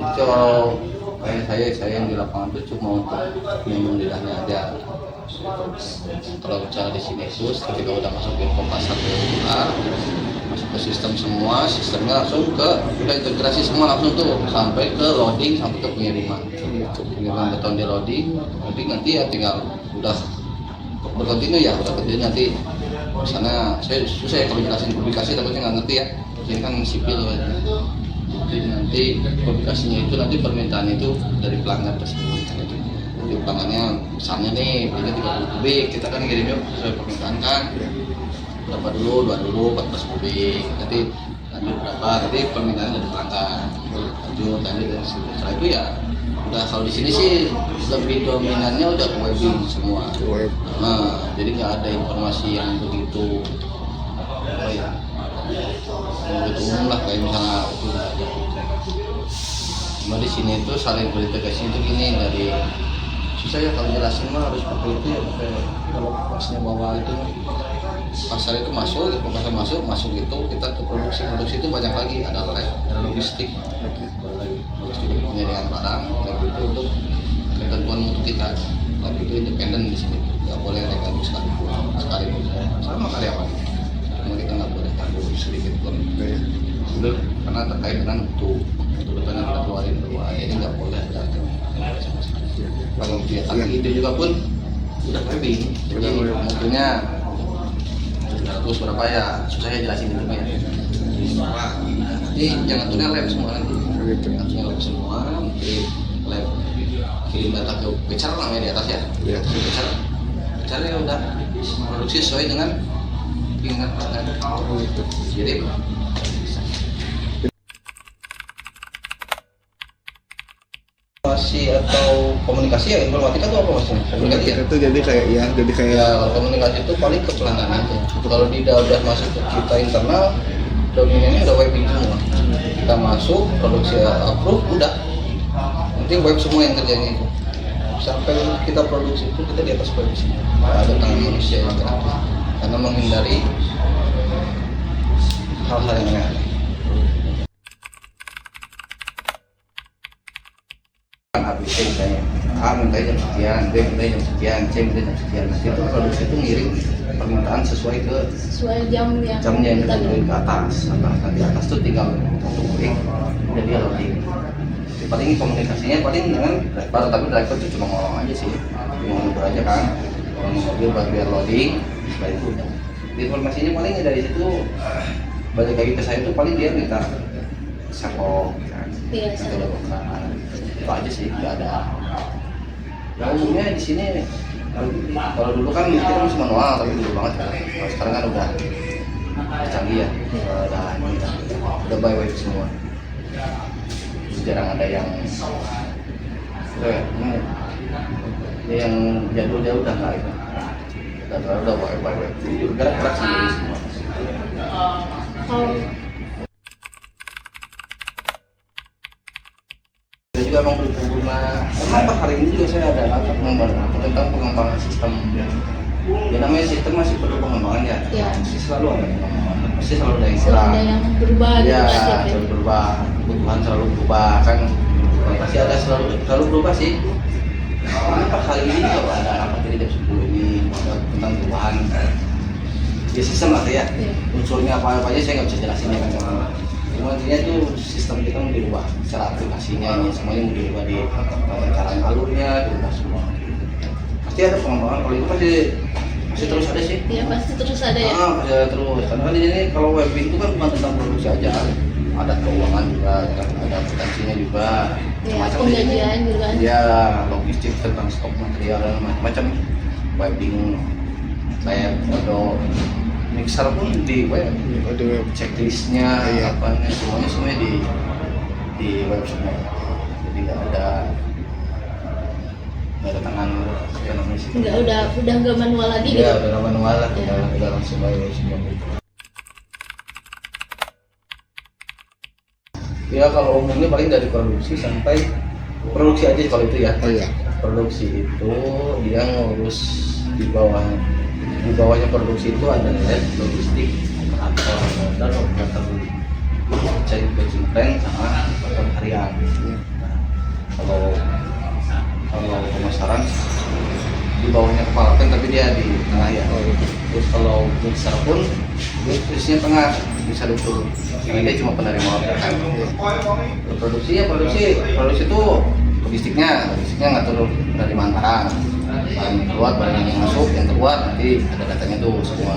Itu kalau kayak saya yang di lapangan itu cuma untuk minum lidahnya aja. Kalau bicara di sini khusus ketika udah masuk info pasar keluar, masuk ke sistem semua, sistemnya langsung ke udah integrasi semua langsung tuh sampai ke loading sampai ke pengiriman. Pengiriman beton di loading nanti ya tinggal udah berkontinu ya udah kontinu nanti sana saya susah ya kalau jelasin publikasi takutnya nggak ngerti ya. Ini kan sipil ya. Jadi nanti publikasinya itu nanti permintaan itu dari pelanggan tersebut. Jadi pelanggannya misalnya nih ini 30 kubik kita kan ngirimnya sesuai permintaan kan berapa dulu 2 dulu 14 kubik nanti lanjut berapa nanti permintaannya dari pelanggan lanjut dan setelah itu ya udah kalau di sini sih lebih dominannya udah ke webbing semua. Nah jadi nggak ada informasi yang begitu apa ya begitu umum lah kayak misalnya itu ada. Cuma di sini itu saling berintegrasi itu gini dari susah ya kalau jelasin mah harus seperti itu ya kalau pasnya bawa itu pasar itu masuk gitu pasar masuk itu kita ke produksi itu banyak lagi ada logistik penyediaan barang tapi itu untuk ketentuan mutu kita tapi itu independen di sini nggak boleh naik sekali sama karyawan cuma kita nggak boleh tangguh sedikit pun karena terkait dengan mutu betul yang kita keluarin bahwa ini nggak boleh ada kalau itu juga pun udah webbing jadi mutunya terus berapa ya susah ya jelasin itu ya nanti jangan tuh lab semua nanti lab semua nanti lab kirim data ke pecar namanya di atas ya di atas pecar ya udah produksi sesuai dengan keinginan pelanggan jadi informasi atau komunikasi ya informatika itu apa maksudnya? Komunikasi ya? Itu jadi kayak ya, komunikasi itu paling ke pelanggan aja. Kalau udah masuk ke kita internal, dominannya udah webbing semua. Kita masuk produksi approve udah, nanti web semua yang kerjanya itu. Sampai kita produksi itu kita di atas web semua. Ada tangan manusia yang gerak karena menghindari hal-hal yang aneh. ABC misalnya A minta jam sekian, B minta jam sekian, C minta jam sekian. Nanti itu produksi itu ngirim permintaan sesuai jamnya yang kita kirim ke atas. Nanti atas itu tinggal untuk klik, jadi dia loading. Paling komunikasinya paling dengan driver, tapi driver itu cuma ngomong aja sih, ngomong aja kan, ngomong mobil biar loading. Setelah itu informasinya paling dari situ balik lagi ke saya itu paling dia minta sakok, itu aja sih, nggak ada. Nah umumnya di sini kalau dulu kan kita masih manual, tapi dulu banget kan. Kalau sekarang kan udah canggih ya, udah by web semua. Jarang ada yang yang jadul udah nggak itu. Udah by web. Gerak sih. pengembangan ya, Iya. pasti selalu ada pengembangan, pasti selalu ada yang Selalu kurang. ada yang berubah gitu Ya, Mas, ya, Pak. selalu berubah, kebutuhan selalu berubah kan, pasti ada selalu berubah sih. Kenapa kali ini kalau ada rapat dari jam 10 ini ada tentang perubahan ya sistem lah ya, Iya. unsurnya apa aja saya nggak bisa jelasin ya kan, cuma intinya itu sistem kita mau dirubah secara aplikasinya ini semuanya mau dirubah di cara alurnya dirubah semua. Pasti ada pengembangan, kalau itu pasti terus ada sih. Iya pasti terus ada ya. Pasti ada terus. Karena kan di sini kalau webbing itu kan bukan tentang produksi aja, ada keuangan juga, ada potensinya juga. Iya, Macam penggajian juga kan. Ya, logistik tentang stok material dan macam-macam. Webbing, kayak atau mixer pun di web, checklistnya, Iya. apanya semuanya di web semua. Jadi nggak ada tangan apa namanya sih. udah nggak manual lagi gitu. Ya udah manual lah, Iya. udah langsung bayar semua. Ya kalau umumnya paling dari produksi sampai produksi aja kalau itu ya. Oh iya. Produksi itu dia ngurus di bawahnya produksi itu ada lab, logistik, operator, dan operator packing plan sama operator harian. Kalau pemasaran di bawahnya kepala plan tapi dia di tengah ya. Oh, iya. Terus kalau mixer pun dia posisinya tengah, bisa itu. Jadi dia cuma penerima orderan. Produksi itu logistiknya ngatur dari antara barang yang keluar, barang yang masuk, yang keluar nanti ada datanya tuh semua.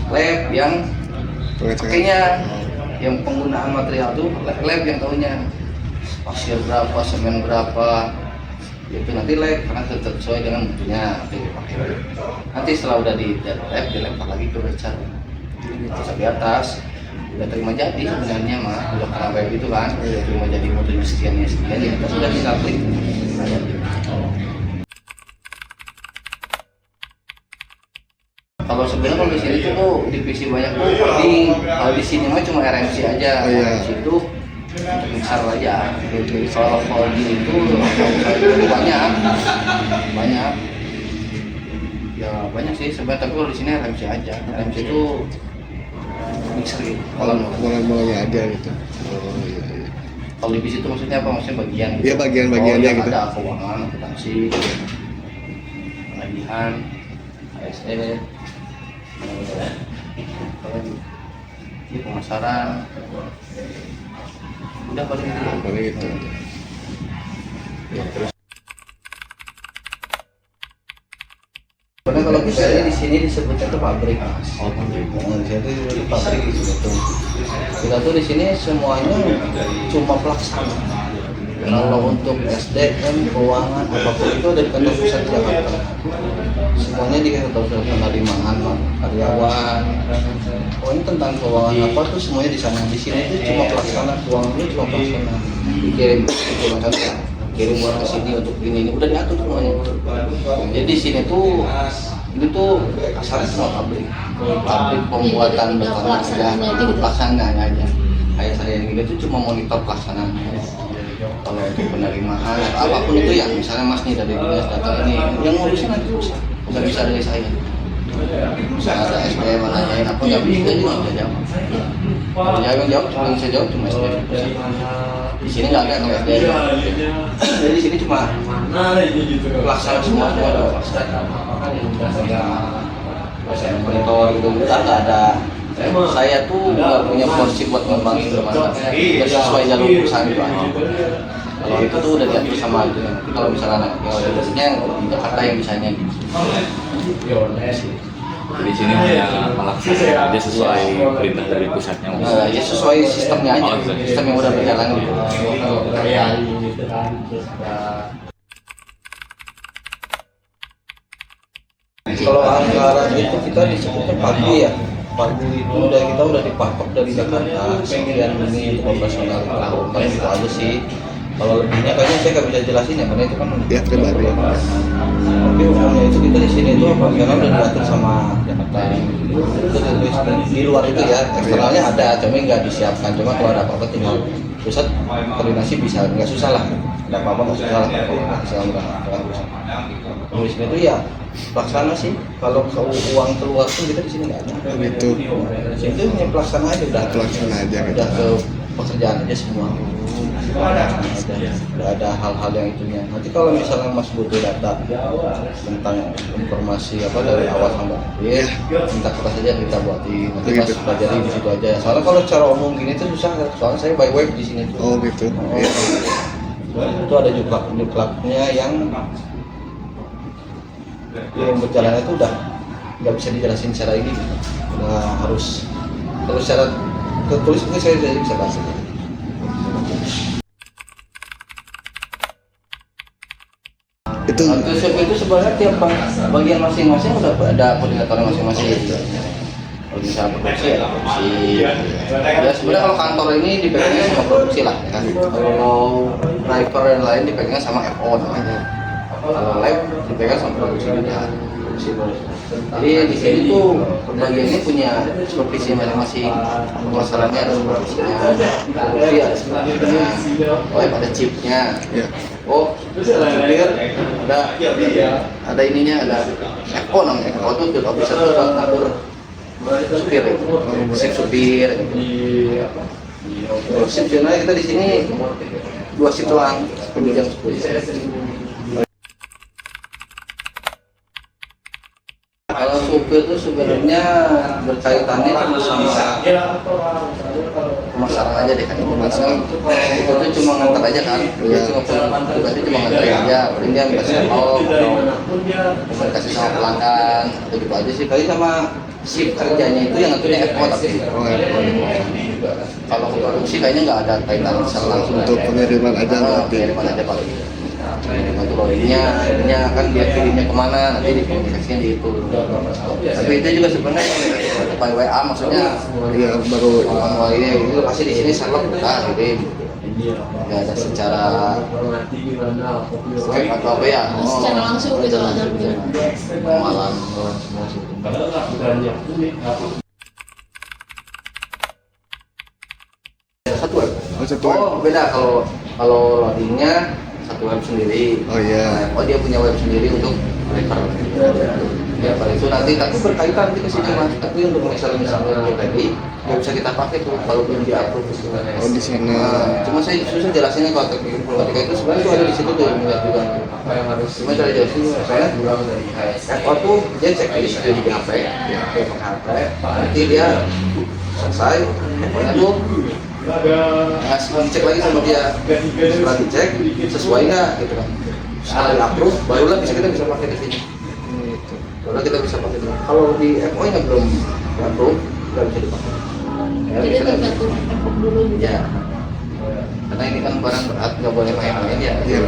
Lab yang pakainya, yang penggunaan material tuh lab yang tahunya pasir berapa, semen berapa, itu nanti lab karena sesuai dengan mutunya nanti dipakai. Nanti setelah udah di lab dilempar lagi ke wajar, bisa di atas udah terima jadi sebenarnya mah udah karena web itu kan terima jadi mutunya sekian ya kita sudah tinggal klik. Kalau sebenarnya kalau di sini tuh divisi banyak tuh coding. Kalau di sini mah cuma RMC aja. Oh, iya. RMC itu untuk mixer aja. Kalau coding itu banyak. Ya banyak sih sebenarnya, tapi kalau di sini RMC aja. RMC itu mixer gitu. Kalau Mulai-mulainya ada gitu. Oh iya. Iya. kalau divisi itu maksudnya apa? Maksudnya bagian gitu. Iya, bagian-bagiannya yang gitu. Ada keuangan, akuntansi, penagihan, ASN, ini pemasaran, udah paling gitu. Paling gitu. Ya, terus Karena kalau misalnya di sini disebutnya tuh pabrik. Oh, pabrik. Nah, di sini tuh pabrik gitu. Kita tuh di sini semuanya cuma pelaksana. Kalau untuk SDM, keuangan, apapun itu ada di kantor pusat Jakarta. Semuanya di kantor pusat penerimaan karyawan. Pokoknya tentang keuangan apa tuh semuanya di sana. Di sini tuh cuma pelaksana, keuangan itu cuma pelaksana. Dikirim itu macamnya. Kirim uang ke sini untuk ini udah diatur semuanya. Jadi di sini tuh ini tuh kasarnya semua pabrik pembuatan Tinggal pelaksanaannya aja gitu. pelaksanaannya aja. Kayak saya yang ini tuh cuma monitor pelaksanaannya. Kalau untuk penerimaan atau apapun itu ya, misalnya Mas nih dari dinas datang ini, yang ngurusin nanti pusat, nggak bisa dari saya. Misalnya ada SDM nanyain apa nggak bisa juga nggak bisa jawab. Yang jawab cuma yang saya jawab cuma SDM pusat. Di sini nggak ada kalau SDM. Jadi di sini cuma pelaksana semua ada pelaksana. Saya monitor gitu, nggak ada. Saya tuh nggak punya porsi buat ngembangin kemana, nggak sesuai jalur perusahaan itu aja. Kalau itu tuh udah diatur sama itu. Tapi kalau misalnya anak biasanya di Jakarta yang bisanya gitu. Di sini hanya melaksanakan aja sesuai perintah dari pusatnya. Ya sesuai sistemnya aja, sistem yang udah berjalan gitu. Kalau anggaran itu kita disebutnya pagu ya. Pagu itu kita udah dipatok dari Jakarta. Sekian ini untuk operasional tahun paling itu aja sih. Kalau lebihnya kayaknya saya nggak bisa jelasin ya karena itu kan ya pribadi. Tapi umumnya itu kita di sini itu operasional udah diatur sama Jakarta. Itu di luar itu ya, eksternalnya ada, cuma nggak disiapkan. Cuma kalau ada apa-apa tinggal pusat koordinasi bisa, nggak susah lah. Ada apa-apa nggak susah lah. Kalau di sini itu ya pelaksana sih. Kalau uang keluar tuh kita di sini nggak ada. Gitu. Di sini tuh hanya pelaksana aja udah. Pelaksana aja gitu. Udah ke pekerjaan aja semua. Nggak ada hal-hal yang itunya. Nanti kalau misalnya Mas butuh data tentang informasi apa dari awal sampai akhir, minta kita saja kita buatin. Nanti Mas pelajari di situ aja. Soalnya kalau cara umum gini tuh susah. Soalnya saya by web di sini tuh. Oh gitu. Iya. Itu ada juklaknya yang berjalannya itu udah nggak bisa dijelasin secara ini. Udah harus secara tertulis mungkin saya bisa bahas. Itu Itu sebenarnya tiap bagian masing-masing udah ada koordinator masing-masing. Kalau misalnya produksi ya produksi. Ya sebenarnya kalau kantor ini dipegangnya sama produksi lah, ya kan. Kalau driver yang lain dipegangnya sama FO namanya. Kalau lab dipegang sama produksi juga. Jadi di sini tuh bagian ini punya supervisi masing-masing. Masalahnya ada supervisinya, produksi ada supervisinya, lab ada chipnya. ya. Oh, supir ada ininya, ada FO namanya. FO itu field officer itu buat ngatur supir itu, supir. Shift sebenarnya kita di sini 2 shift doang, 10 jam 10 jam. Kalau supir itu sebenarnya berkaitannya cuma sama pemasaran aja deh kan, pemasaran itu tuh cuma ngantar aja kan, dia cuma tugasnya cuma ngantar aja, paling dia minta setol atau komunikasi sama pelanggan, itu gitu aja sih. Kali sama shift kerjanya itu yang ngaturnya FO tapi kalau ke produksi kayaknya nggak ada kaitan secara langsung Untuk pengiriman aja berarti. pengiriman aja paling. Itu loadingnya kan dia kirimnya kemana, nanti dikomunikasinya di itu. Tapi itu juga sebenarnya by WA maksudnya. Iya baru. Oh iya, itu pasti di sini serlok kita kirim. Nggak ada secara Skype atau apa ya? Secara langsung gitu lah. Malam. Satu web. Oh, satu web. Oh beda kalau loadingnya satu web sendiri. Oh iya. Oh dia punya web sendiri untuk driver. Ya pada itu nanti tapi berkaitan kita sini mas. Tapi untuk misalnya tadi nggak bisa kita pakai tuh kalau belum di-upload. Oh di sana. Nah, cuma saya susah jelasinnya kalau ketika itu sebenarnya itu ada di situ tuh yang juga. Cuma cara jelasin saya FO tuh dia checklist di HP, ya pakai HP. Nanti dia selesai, pokoknya tuh ngasih cek lagi sama dia, setelah dicek sesuai nggak gitu kan. Setelah di-approve, barulah kita bisa pakai di sini. Barulah kita bisa pakai di sini. Kalau di FO nya belum di-approve, nggak bisa dipakai. Ya, Jadi misalnya- tergantung FO dulu gitu. Ya, karena ini kan barang berat, nggak boleh main-main ya. Iya.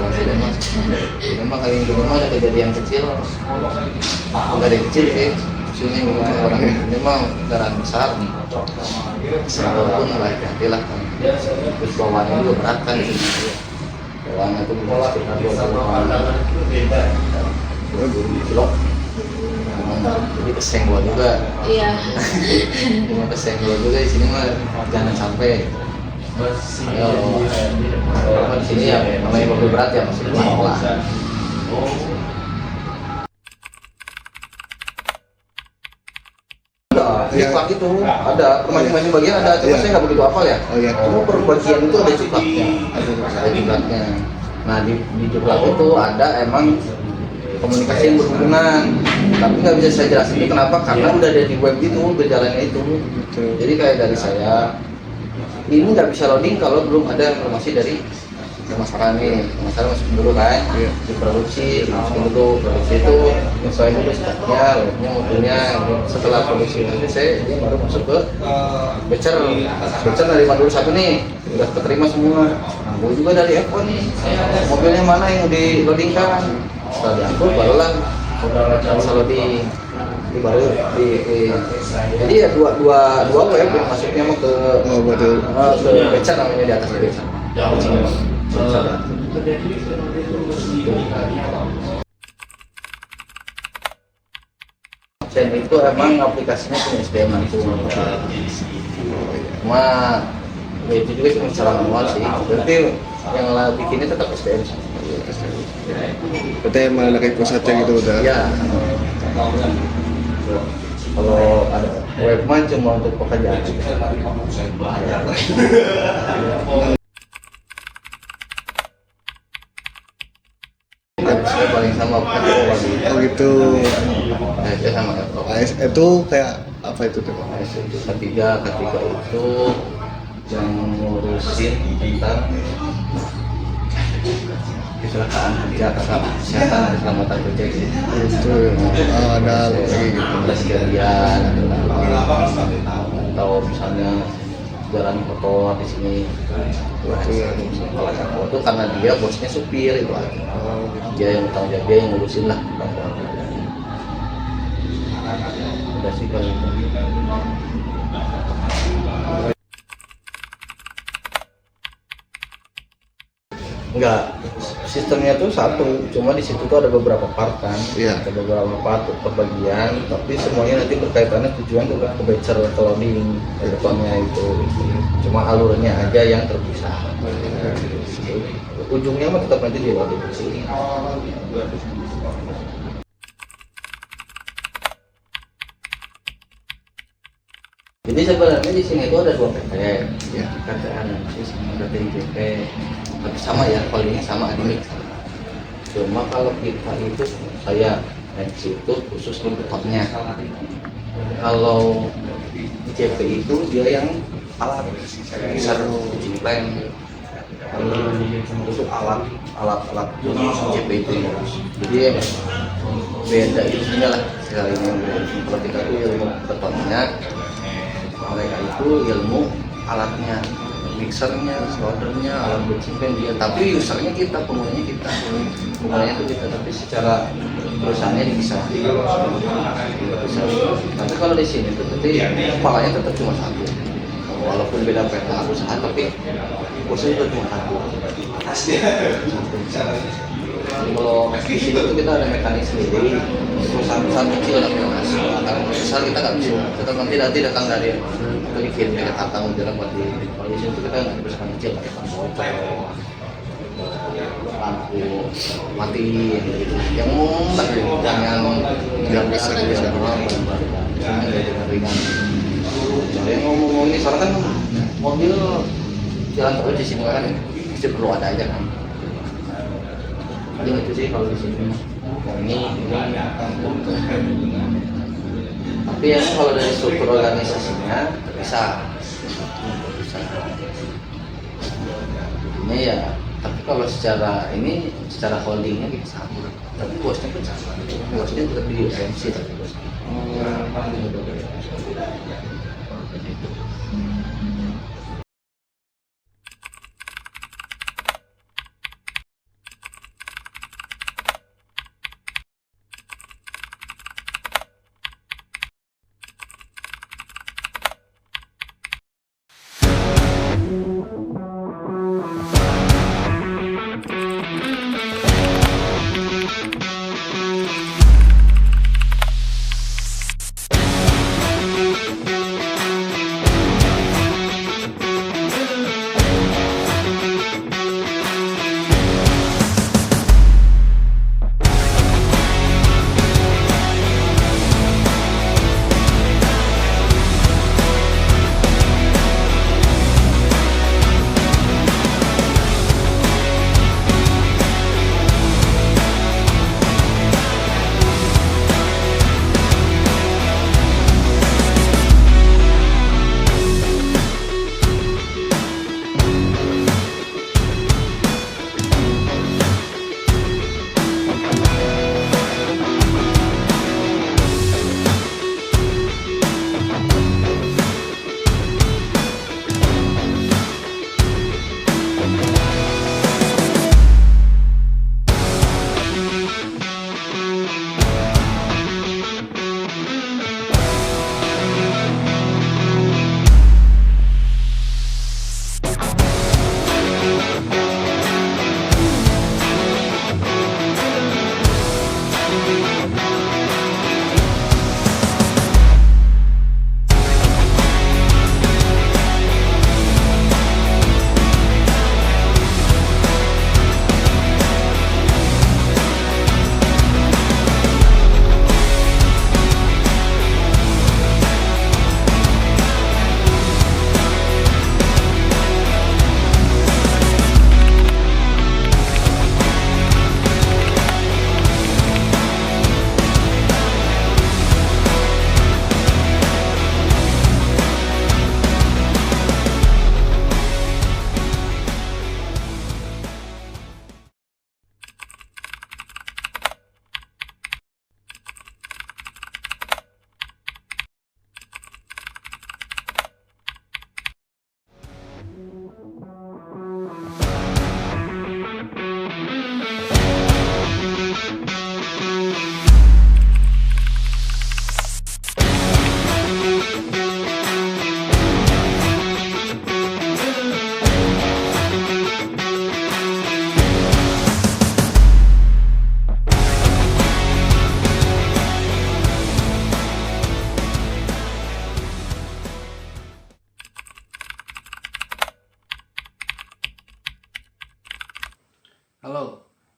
Memang kali ini memang ada kejadian kecil, nggak ada yang kecil sih. Maksudnya orang ini mah kendaraan besar nih. Walaupun lah hati lah kan. Terus bawaannya juga berat kan. Bawaannya tuh sekitar 20 kilo. Jadi kesenggol juga. Iya. Cuma kesenggol juga di sini mah jangan sampai. Kalau di sini ya namanya mobil berat ya masih pelan lah. Ya. Ciplak itu ada, masing-masing bagian ada, cuma Ya. saya nggak begitu hafal ya. Oh iya. Cuma per bagian itu ada ciplaknya, ada ciplaknya. Nah di ciplak itu ada emang komunikasi yang berhubungan, tapi nggak bisa saya jelasin itu kenapa, karena udah ada di web itu berjalannya itu. Jadi kayak dari saya ini nggak bisa loading kalau belum ada informasi dari pemasaran nih. Pemasaran masuk dulu kan, Iya. diproduksi, masukin dulu produksi itu sesuai dulu stoknya, lotnya, mutunya. Setelah produksi selesai, dia baru masuk ke batcher. Batcher nerima dulu satu nih, udah keterima semua. Nah, gue juga dari FO nih, mobilnya mana yang di-loadingkan. Setelah diangkut, barulah bisa loading. Ini baru jadi ya dua web yang masuknya mau ke Oh betul. ke batcher namanya di atas batcher. Dan itu emang aplikasinya punya SDM langsung. Cuma ya itu juga cuma secara manual sih. Berarti yang bikinnya tetap SDM. Berarti emang anak pusatnya gitu udah. Ya. Kalau ada webman cuma untuk pekerjaan. Saya paling sama Eko lagi. Oh gitu. Saya sama Eko. AS itu kayak apa itu tuh? Itu ketiga itu yang ngurusin tentang kecelakaan kerja, kesehatan dan keselamatan kerja gitu. Itu ada lagi gitu. Ada sekalian atau misalnya jalan kotor di sini. Kalau itu karena dia bosnya supir itu aja. Dia yang bertanggung jawab, dia yang ngurusin lah. Udah sih kalau itu. Enggak, sistemnya tuh satu, cuma di situ tuh ada beberapa part kan, Iya. ada beberapa part perbagian, tapi semuanya nanti berkaitannya tujuan ke voucher atau loading ke depannya itu, cuma alurnya aja yang terpisah. Ujungnya mah tetap nanti di loading. Jadi sebenarnya di sini itu ada dua PT, ya PT Analisis sama PT IJP, tapi sama ya, callingnya sama admin. Cuma kalau kita itu saya itu khusus di betoknya. Kalau IJP itu dia yang alat, bisa uji plan, untuk alat IJP itu. Jadi beda itunya lah sekalinya. Kalau kita itu ilmu betoknya, mereka itu ilmu alatnya, mixernya, soldernya, alat bercimpeng dia, tapi usernya kita, penggunanya kita, itu kita, tapi secara perusahaannya bisa. Tapi kalau di sini tuh nanti kepalanya tetap cuma satu, walaupun beda peta perusahaan, tapi bosnya itu cuma satu. Kalau di sini tuh kita ada mekanik sendiri, perusahaan kecil tapi masuk, karena besar kita nggak bisa, kita nanti datang dari itu dikirim ke Tatang udah buat di. Kalau di sini tuh kita nggak perusahaan kecil pakai lampu mati gitu, yang yang besar bisa ringan. Jadi ngomong ini soalnya kan mobil jalan terus di sini kan bisa perlu ada aja kan. Paling itu sih kalau di sini. Ini. Tapi ya kalau dari struktur organisasinya bisa. Ini ya. Tapi kalau secara holdingnya kita sama. Tapi bosnya pun sama. Bosnya tetap di MC tapi bosnya.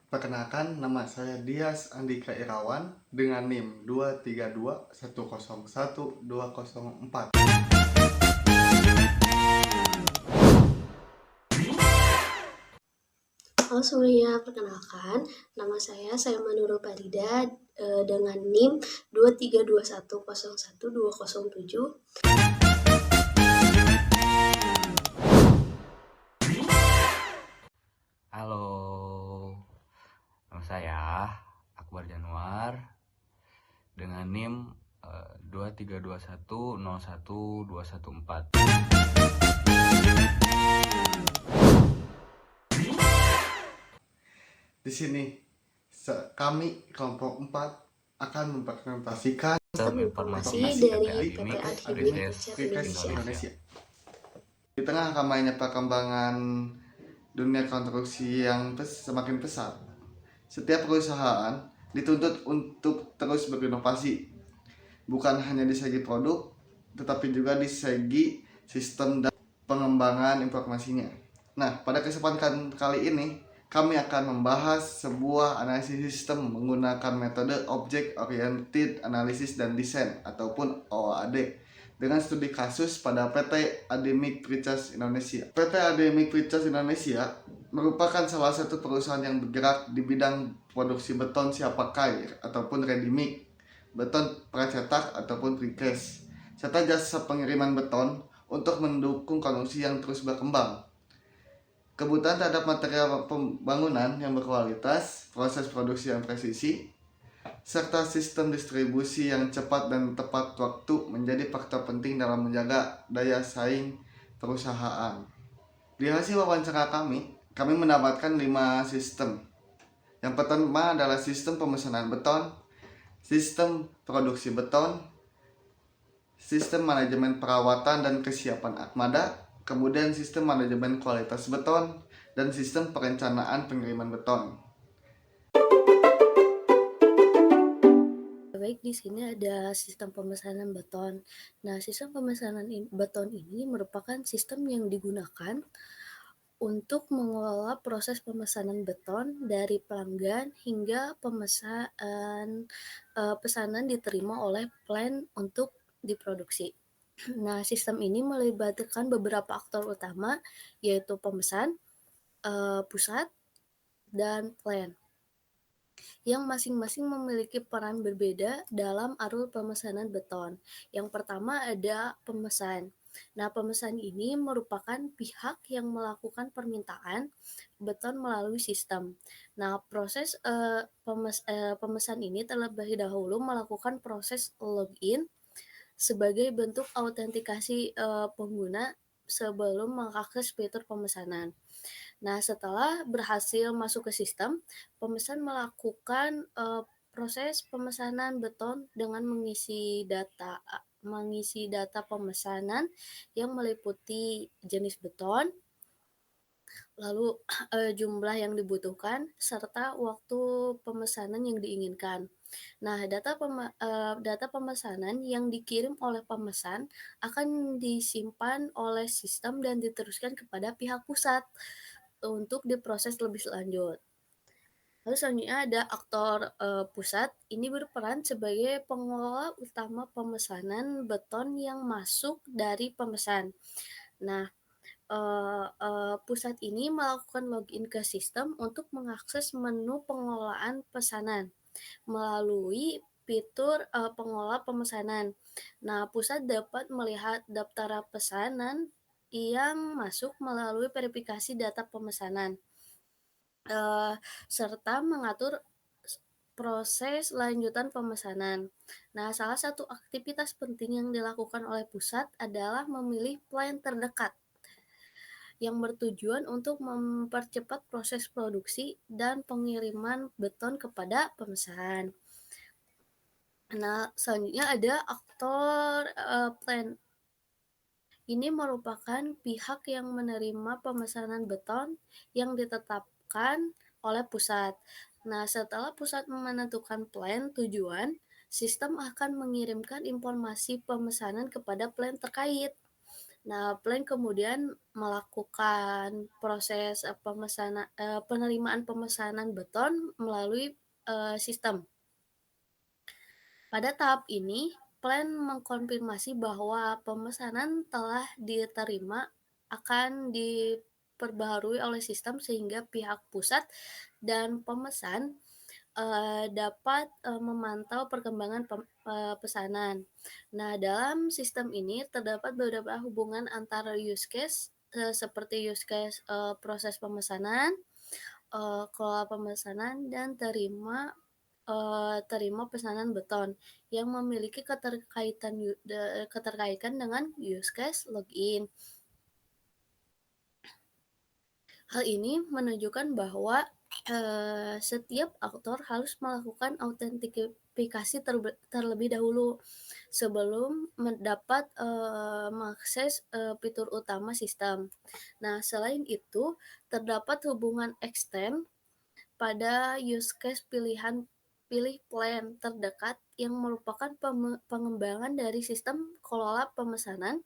Perkenalkan, nama saya Dias Andika Irawan dengan NIM 232101204. Halo semuanya, perkenalkan nama saya Manurul Farida dengan NIM 232101207. Halo, nama saya Akbar Januar dengan NIM 232101214. Di sini kami kelompok 4 akan mempresentasikan Sistem informasi dari PT PT Adimik Adimik Riset Riset Indonesia. Indonesia. Di tengah ramainya perkembangan dunia konstruksi yang semakin pesat, setiap perusahaan dituntut untuk terus berinovasi, bukan hanya di segi produk, tetapi juga di segi sistem dan pengembangan informasinya. Nah, pada kesempatan kali ini, kami akan membahas sebuah analisis sistem menggunakan metode Object Oriented Analysis dan Design ataupun OOAD dengan studi kasus pada PT Adimik Riset Indonesia. PT Adimik Riset Indonesia merupakan salah satu perusahaan yang bergerak di bidang produksi beton siap pakai ataupun ready mix, beton precetak ataupun precast, serta jasa pengiriman beton untuk mendukung konstruksi yang terus berkembang. Kebutuhan terhadap material pembangunan yang berkualitas, proses produksi yang presisi, serta sistem distribusi yang cepat dan tepat waktu menjadi faktor penting dalam menjaga daya saing perusahaan. Di hasil wawancara kami mendapatkan 5 sistem. Yang pertama adalah sistem pemesanan beton, sistem produksi beton, sistem manajemen perawatan dan kesiapan armada, kemudian sistem manajemen kualitas beton, dan sistem perencanaan pengiriman beton. Baik, di sini ada sistem pemesanan beton. Nah, sistem pemesanan beton ini merupakan sistem yang digunakan untuk mengelola proses pemesanan beton dari pelanggan hingga pesanan diterima oleh plant untuk diproduksi. Nah, sistem ini melibatkan beberapa aktor utama, yaitu pemesan, pusat, dan plant, yang masing-masing memiliki peran berbeda dalam alur pemesanan beton. Yang pertama ada pemesan. Nah, pemesan ini merupakan pihak yang melakukan permintaan beton melalui sistem. Nah, proses pemesan ini terlebih dahulu melakukan proses login sebagai bentuk autentikasi pengguna sebelum mengakses fitur pemesanan. Nah, setelah berhasil masuk ke sistem, pemesan melakukan proses pemesanan beton dengan mengisi data pemesanan yang meliputi jenis beton, lalu jumlah yang dibutuhkan, serta waktu pemesanan yang diinginkan. Nah, data pemesanan yang dikirim oleh pemesan akan disimpan oleh sistem dan diteruskan kepada pihak pusat untuk diproses lebih lanjut. Lalu selanjutnya ada aktor pusat. Ini berperan sebagai pengelola utama pemesanan beton yang masuk dari pemesan. Nah, pusat ini melakukan login ke sistem untuk mengakses menu pengelolaan pesanan melalui fitur pengelola pemesanan. Nah, pusat dapat melihat daftar pesanan yang masuk melalui verifikasi data pemesanan, serta mengatur proses lanjutan pemesanan. Nah, salah satu aktivitas penting yang dilakukan oleh pusat adalah memilih plant terdekat yang bertujuan untuk mempercepat proses produksi dan pengiriman beton kepada pemesan. Nah, selanjutnya ada aktor plant. Ini merupakan pihak yang menerima pemesanan beton yang ditetapkan oleh pusat. Nah, setelah pusat menentukan plan tujuan, sistem akan mengirimkan informasi pemesanan kepada plan terkait. Nah, plan kemudian melakukan proses penerimaan pemesanan beton melalui sistem. Pada tahap ini, plan mengkonfirmasi bahwa pemesanan telah diterima akan diperbaharui oleh sistem sehingga pihak pusat dan pemesan dapat memantau perkembangan pesanan. Nah, dalam sistem ini terdapat beberapa hubungan antara use case seperti use case proses pemesanan, kelola pemesanan, dan terima pesanan beton yang memiliki keterkaitan dengan use case login. Hal ini menunjukkan bahwa setiap aktor harus melakukan autentifikasi terlebih dahulu sebelum mendapat mengakses fitur utama sistem. Nah, selain itu, terdapat hubungan ekstern pada use case pilih plan terdekat yang merupakan pengembangan dari sistem kelola pemesanan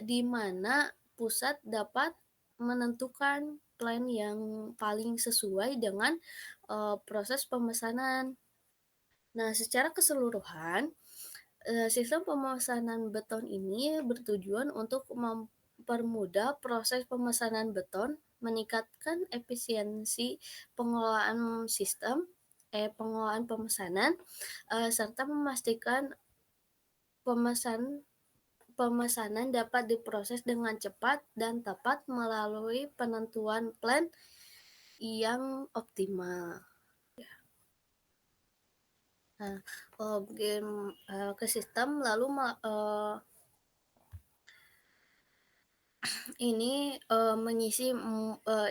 di mana pusat dapat menentukan plan yang paling sesuai dengan proses pemesanan. Nah, secara keseluruhan, sistem pemesanan beton ini bertujuan untuk mempermudah proses pemesanan beton, meningkatkan efisiensi pengelolaan pengelolaan pemesanan, serta memastikan pemesanan dapat diproses dengan cepat dan tepat melalui penentuan plan yang optimal. Nah, login ke sistem lalu ini mengisi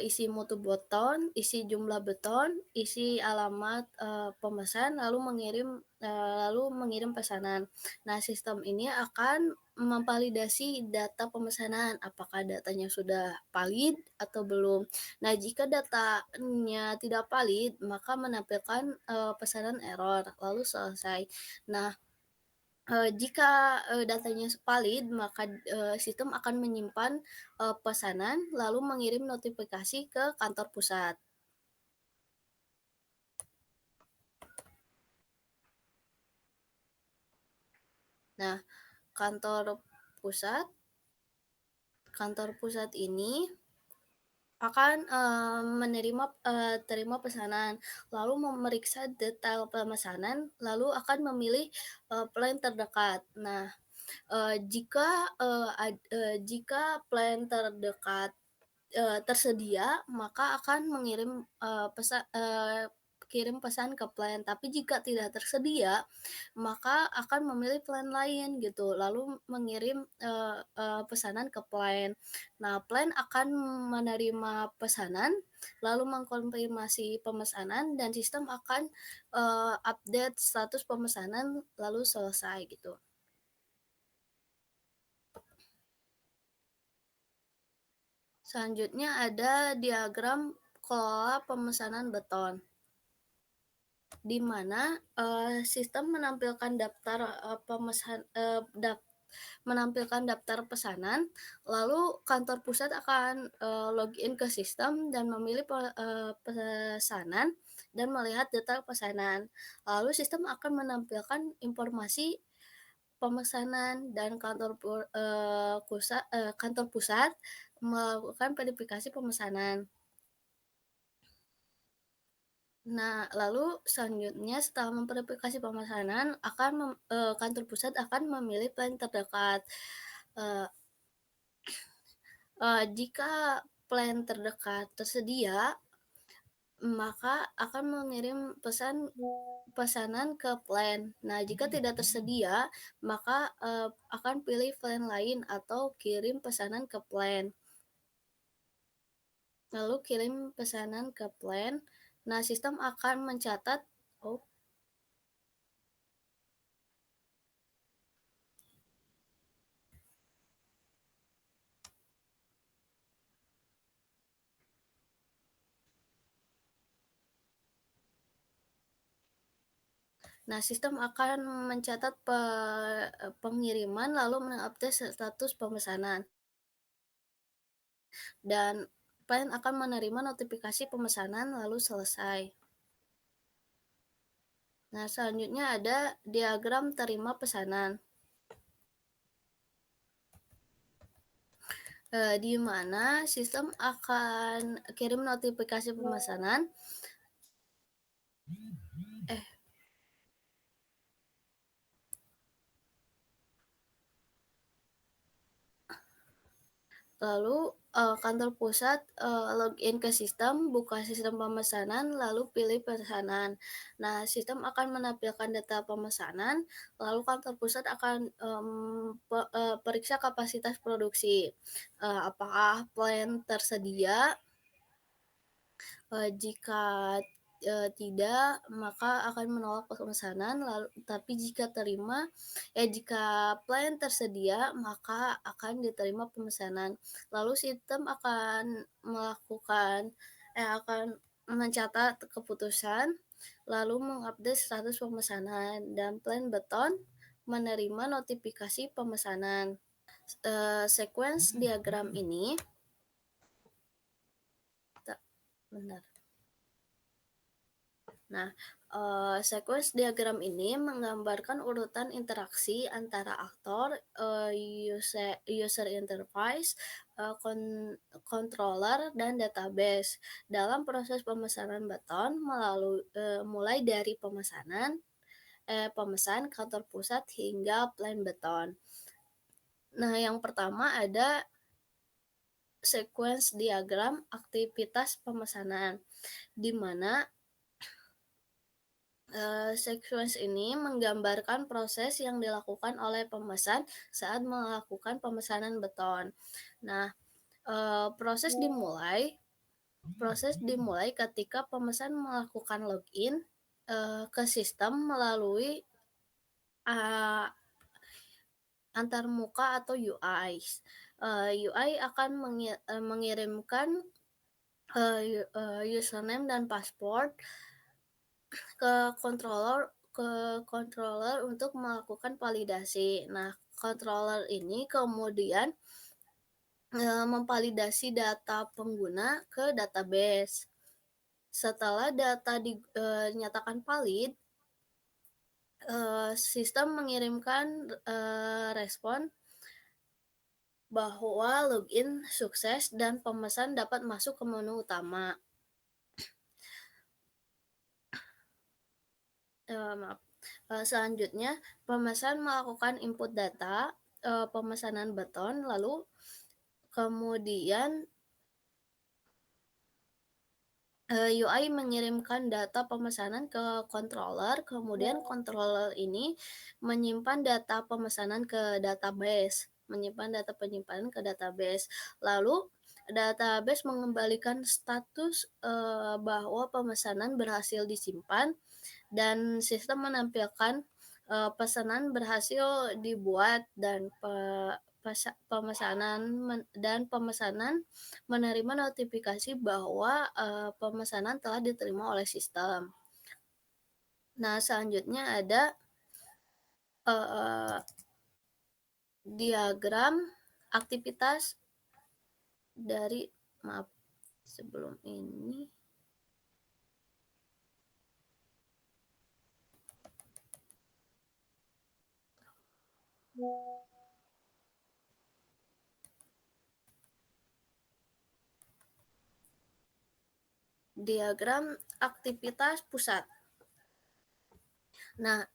isi mutu beton, isi jumlah beton, isi alamat pemesan, lalu mengirim pesanan. Nah, sistem ini akan memvalidasi data pemesanan, apakah datanya sudah valid atau belum. Nah, jika datanya tidak valid, maka menampilkan pesanan error, lalu selesai. Nah, jika datanya valid, maka sistem akan menyimpan pesanan lalu mengirim notifikasi ke kantor pusat. Nah, kantor pusat ini akan terima pesanan, lalu memeriksa detail pemesanan, lalu akan memilih plan terdekat. Nah, jika plan terdekat tersedia, maka akan kirim pesan ke plan. Tapi jika tidak tersedia, maka akan memilih plan lain gitu, lalu mengirim pesanan ke plan. Nah, plan akan menerima pesanan, lalu mengkonfirmasi pemesanan, dan sistem akan update status pemesanan, lalu selesai gitu. Selanjutnya ada diagram kelola pemesanan beton, di mana sistem menampilkan menampilkan daftar pesanan, lalu kantor pusat akan login ke sistem dan memilih pesanan dan melihat detail pesanan. Lalu sistem akan menampilkan informasi pemesanan dan kantor pusat melakukan verifikasi pemesanan. Nah, lalu selanjutnya setelah memverifikasi pemesanan, kantor pusat akan memilih plan terdekat. Jika plan terdekat tersedia, maka akan mengirim pesanan ke plan. Nah, jika tidak tersedia, maka akan pilih plan lain atau kirim pesanan ke plan. Lalu kirim pesanan ke plan. Nah, sistem akan mencatat Nah, sistem akan mencatat pengiriman lalu mengupdate status pemesanan dan klien akan menerima notifikasi pemesanan lalu selesai. Nah, selanjutnya ada diagram terima pesanan. Di mana sistem akan kirim notifikasi pemesanan. Lalu kantor pusat login ke sistem, buka sistem pemesanan, lalu pilih pesanan. Nah, sistem akan menampilkan data pemesanan, lalu kantor pusat akan periksa kapasitas produksi. Apakah plan tersedia? Jika tidak, maka akan menolak pemesanan. Lalu, tapi jika jika plan tersedia, maka akan diterima pemesanan. Lalu sistem akan akan mencatat keputusan, lalu mengupdate status pemesanan dan plan beton menerima notifikasi pemesanan. Sequence diagram ini, benar. Nah, sequence diagram ini menggambarkan urutan interaksi antara aktor, user interface, controller, dan database dalam proses pemesanan beton mulai dari pemesan kantor pusat hingga plan beton. Nah, yang pertama ada sequence diagram aktivitas pemesanan, di mana sequence ini menggambarkan proses yang dilakukan oleh pemesan saat melakukan pemesanan beton. Nah, proses dimulai ketika pemesan melakukan login ke sistem melalui antarmuka atau UI. UI akan mengirimkan username dan password ke controller untuk melakukan validasi. Nah, controller ini kemudian memvalidasi data pengguna ke database. Setelah data dinyatakan valid, sistem mengirimkan respon bahwa login sukses dan pemesan dapat masuk ke menu utama. Selanjutnya, pemesan melakukan input data pemesanan beton, lalu kemudian UI mengirimkan data pemesanan ke controller, kemudian controller ini menyimpan data pemesanan ke database, lalu database mengembalikan status bahwa pemesanan berhasil disimpan dan sistem menampilkan pesanan berhasil dibuat dan pemesanan menerima notifikasi bahwa pemesanan telah diterima oleh sistem. Nah, selanjutnya ada diagram aktivitas dari sebelum ini. Diagram aktivitas pusat. Nah,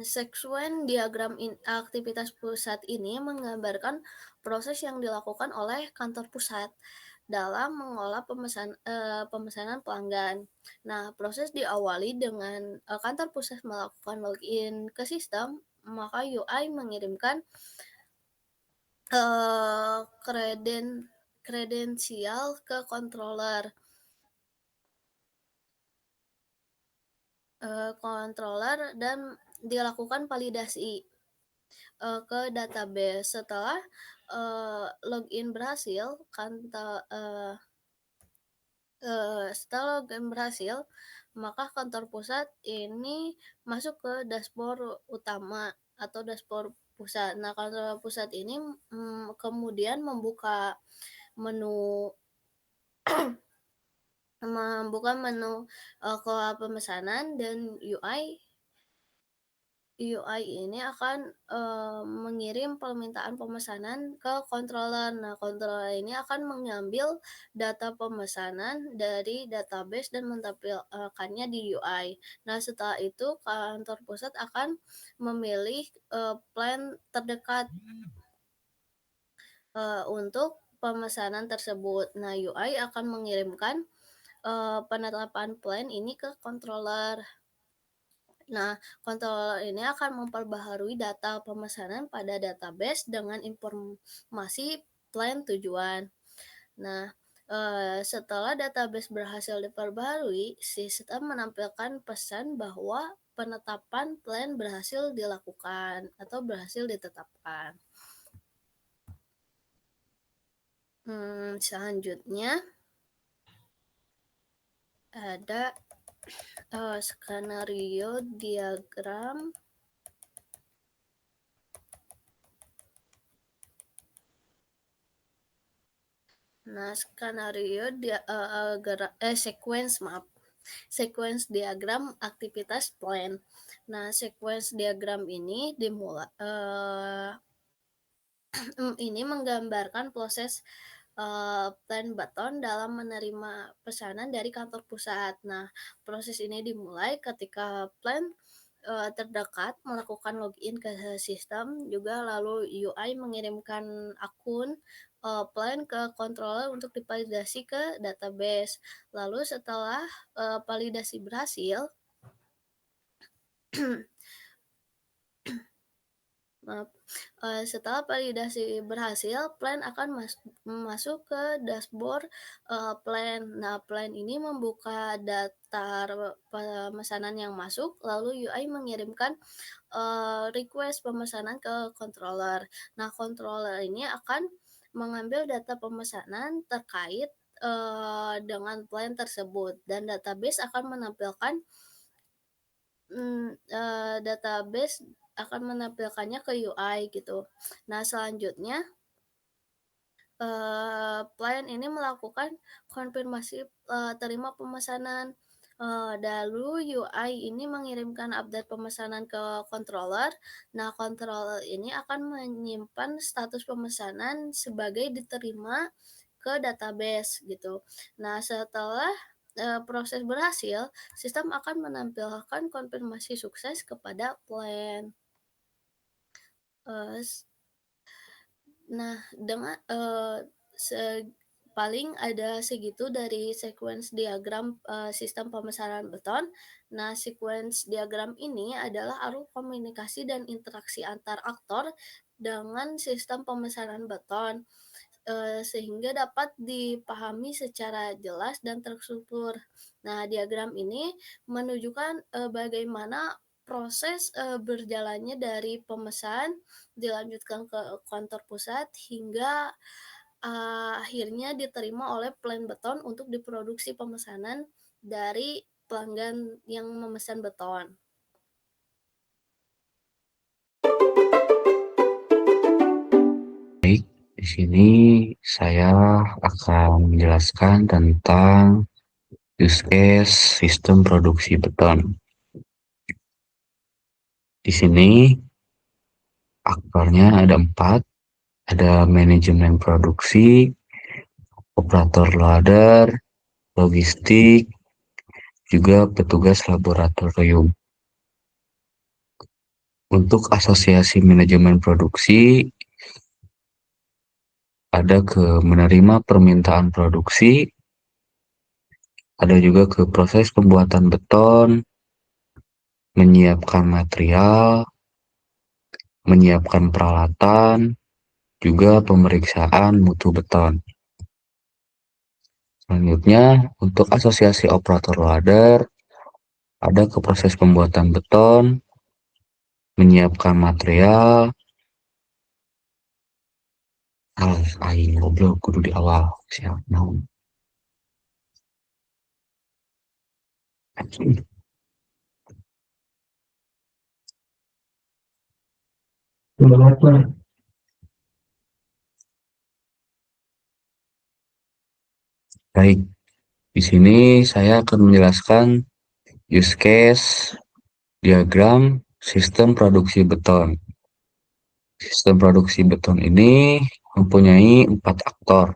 sequence diagram aktivitas pusat ini menggambarkan proses yang dilakukan oleh kantor pusat dalam mengolah pemesanan pelanggan. Nah, proses diawali dengan kantor pusat melakukan login ke sistem, maka UI mengirimkan kredensial ke controller. Dan dilakukan validasi ke database. Setelah login berhasil, maka kantor pusat ini masuk ke dashboard utama atau dashboard pusat. Nah, kantor pusat ini kemudian membuka menu kelola pemesanan, dan UI ini akan mengirim permintaan pemesanan ke controller. Nah, controller ini akan mengambil data pemesanan dari database dan menampilkannya di UI. Nah, setelah itu kantor pusat akan memilih plan terdekat untuk pemesanan tersebut. Nah, UI akan mengirimkan penetapan plan ini ke controller. Nah, controller ini akan memperbaharui data pemesanan pada database dengan informasi plan tujuan. Nah, setelah database berhasil diperbaharui, sistem menampilkan pesan bahwa penetapan plan berhasil dilakukan atau berhasil ditetapkan. Selanjutnya ada skenario diagram. Nah, skenario sequence diagram aktivitas plan. Nah, sequence diagram ini ini menggambarkan proses plan button dalam menerima pesanan dari kantor pusat. Nah, proses ini dimulai ketika plan terdekat melakukan login ke sistem, juga lalu UI mengirimkan akun plan ke controller untuk divalidasi ke database. Lalu setelah validasi berhasil, setelah validasi berhasil, plan akan masuk ke dashboard plan. Nah, plan ini membuka daftar pemesanan yang masuk, lalu UI mengirimkan request pemesanan ke controller. Nah, controller ini akan mengambil data pemesanan terkait dengan plan tersebut, dan database akan menampilkannya ke UI gitu. Nah, selanjutnya plan ini melakukan konfirmasi terima pemesanan. Lalu UI ini mengirimkan update pemesanan ke controller. Nah, controller ini akan menyimpan status pemesanan sebagai diterima ke database gitu. Nah, setelah proses berhasil, sistem akan menampilkan konfirmasi sukses kepada plan. Nah, dengan paling ada segitu dari sequence diagram sistem pemesanan beton. Nah, sequence diagram ini adalah alur komunikasi dan interaksi antar aktor dengan sistem pemesanan beton, sehingga dapat dipahami secara jelas dan terstruktur. Nah, diagram ini menunjukkan bagaimana proses berjalannya dari pemesan dilanjutkan ke kantor pusat hingga akhirnya diterima oleh plan beton untuk diproduksi pemesanan dari pelanggan yang memesan beton. Baik, di sini saya akan menjelaskan tentang use case sistem produksi beton. Di sini aktornya ada 4, ada manajemen produksi, operator loader, logistik, juga petugas laboratorium. Untuk asosiasi manajemen produksi, ada ke menerima permintaan produksi, ada juga ke proses pembuatan beton, menyiapkan material, menyiapkan peralatan, juga pemeriksaan mutu beton. Selanjutnya, untuk asosiasi operator loader, ada ke proses pembuatan beton, menyiapkan material, aing goblok kudu di awal siap naon. Baik, di sini saya akan menjelaskan use case diagram sistem produksi beton. Sistem produksi beton ini mempunyai 4 aktor.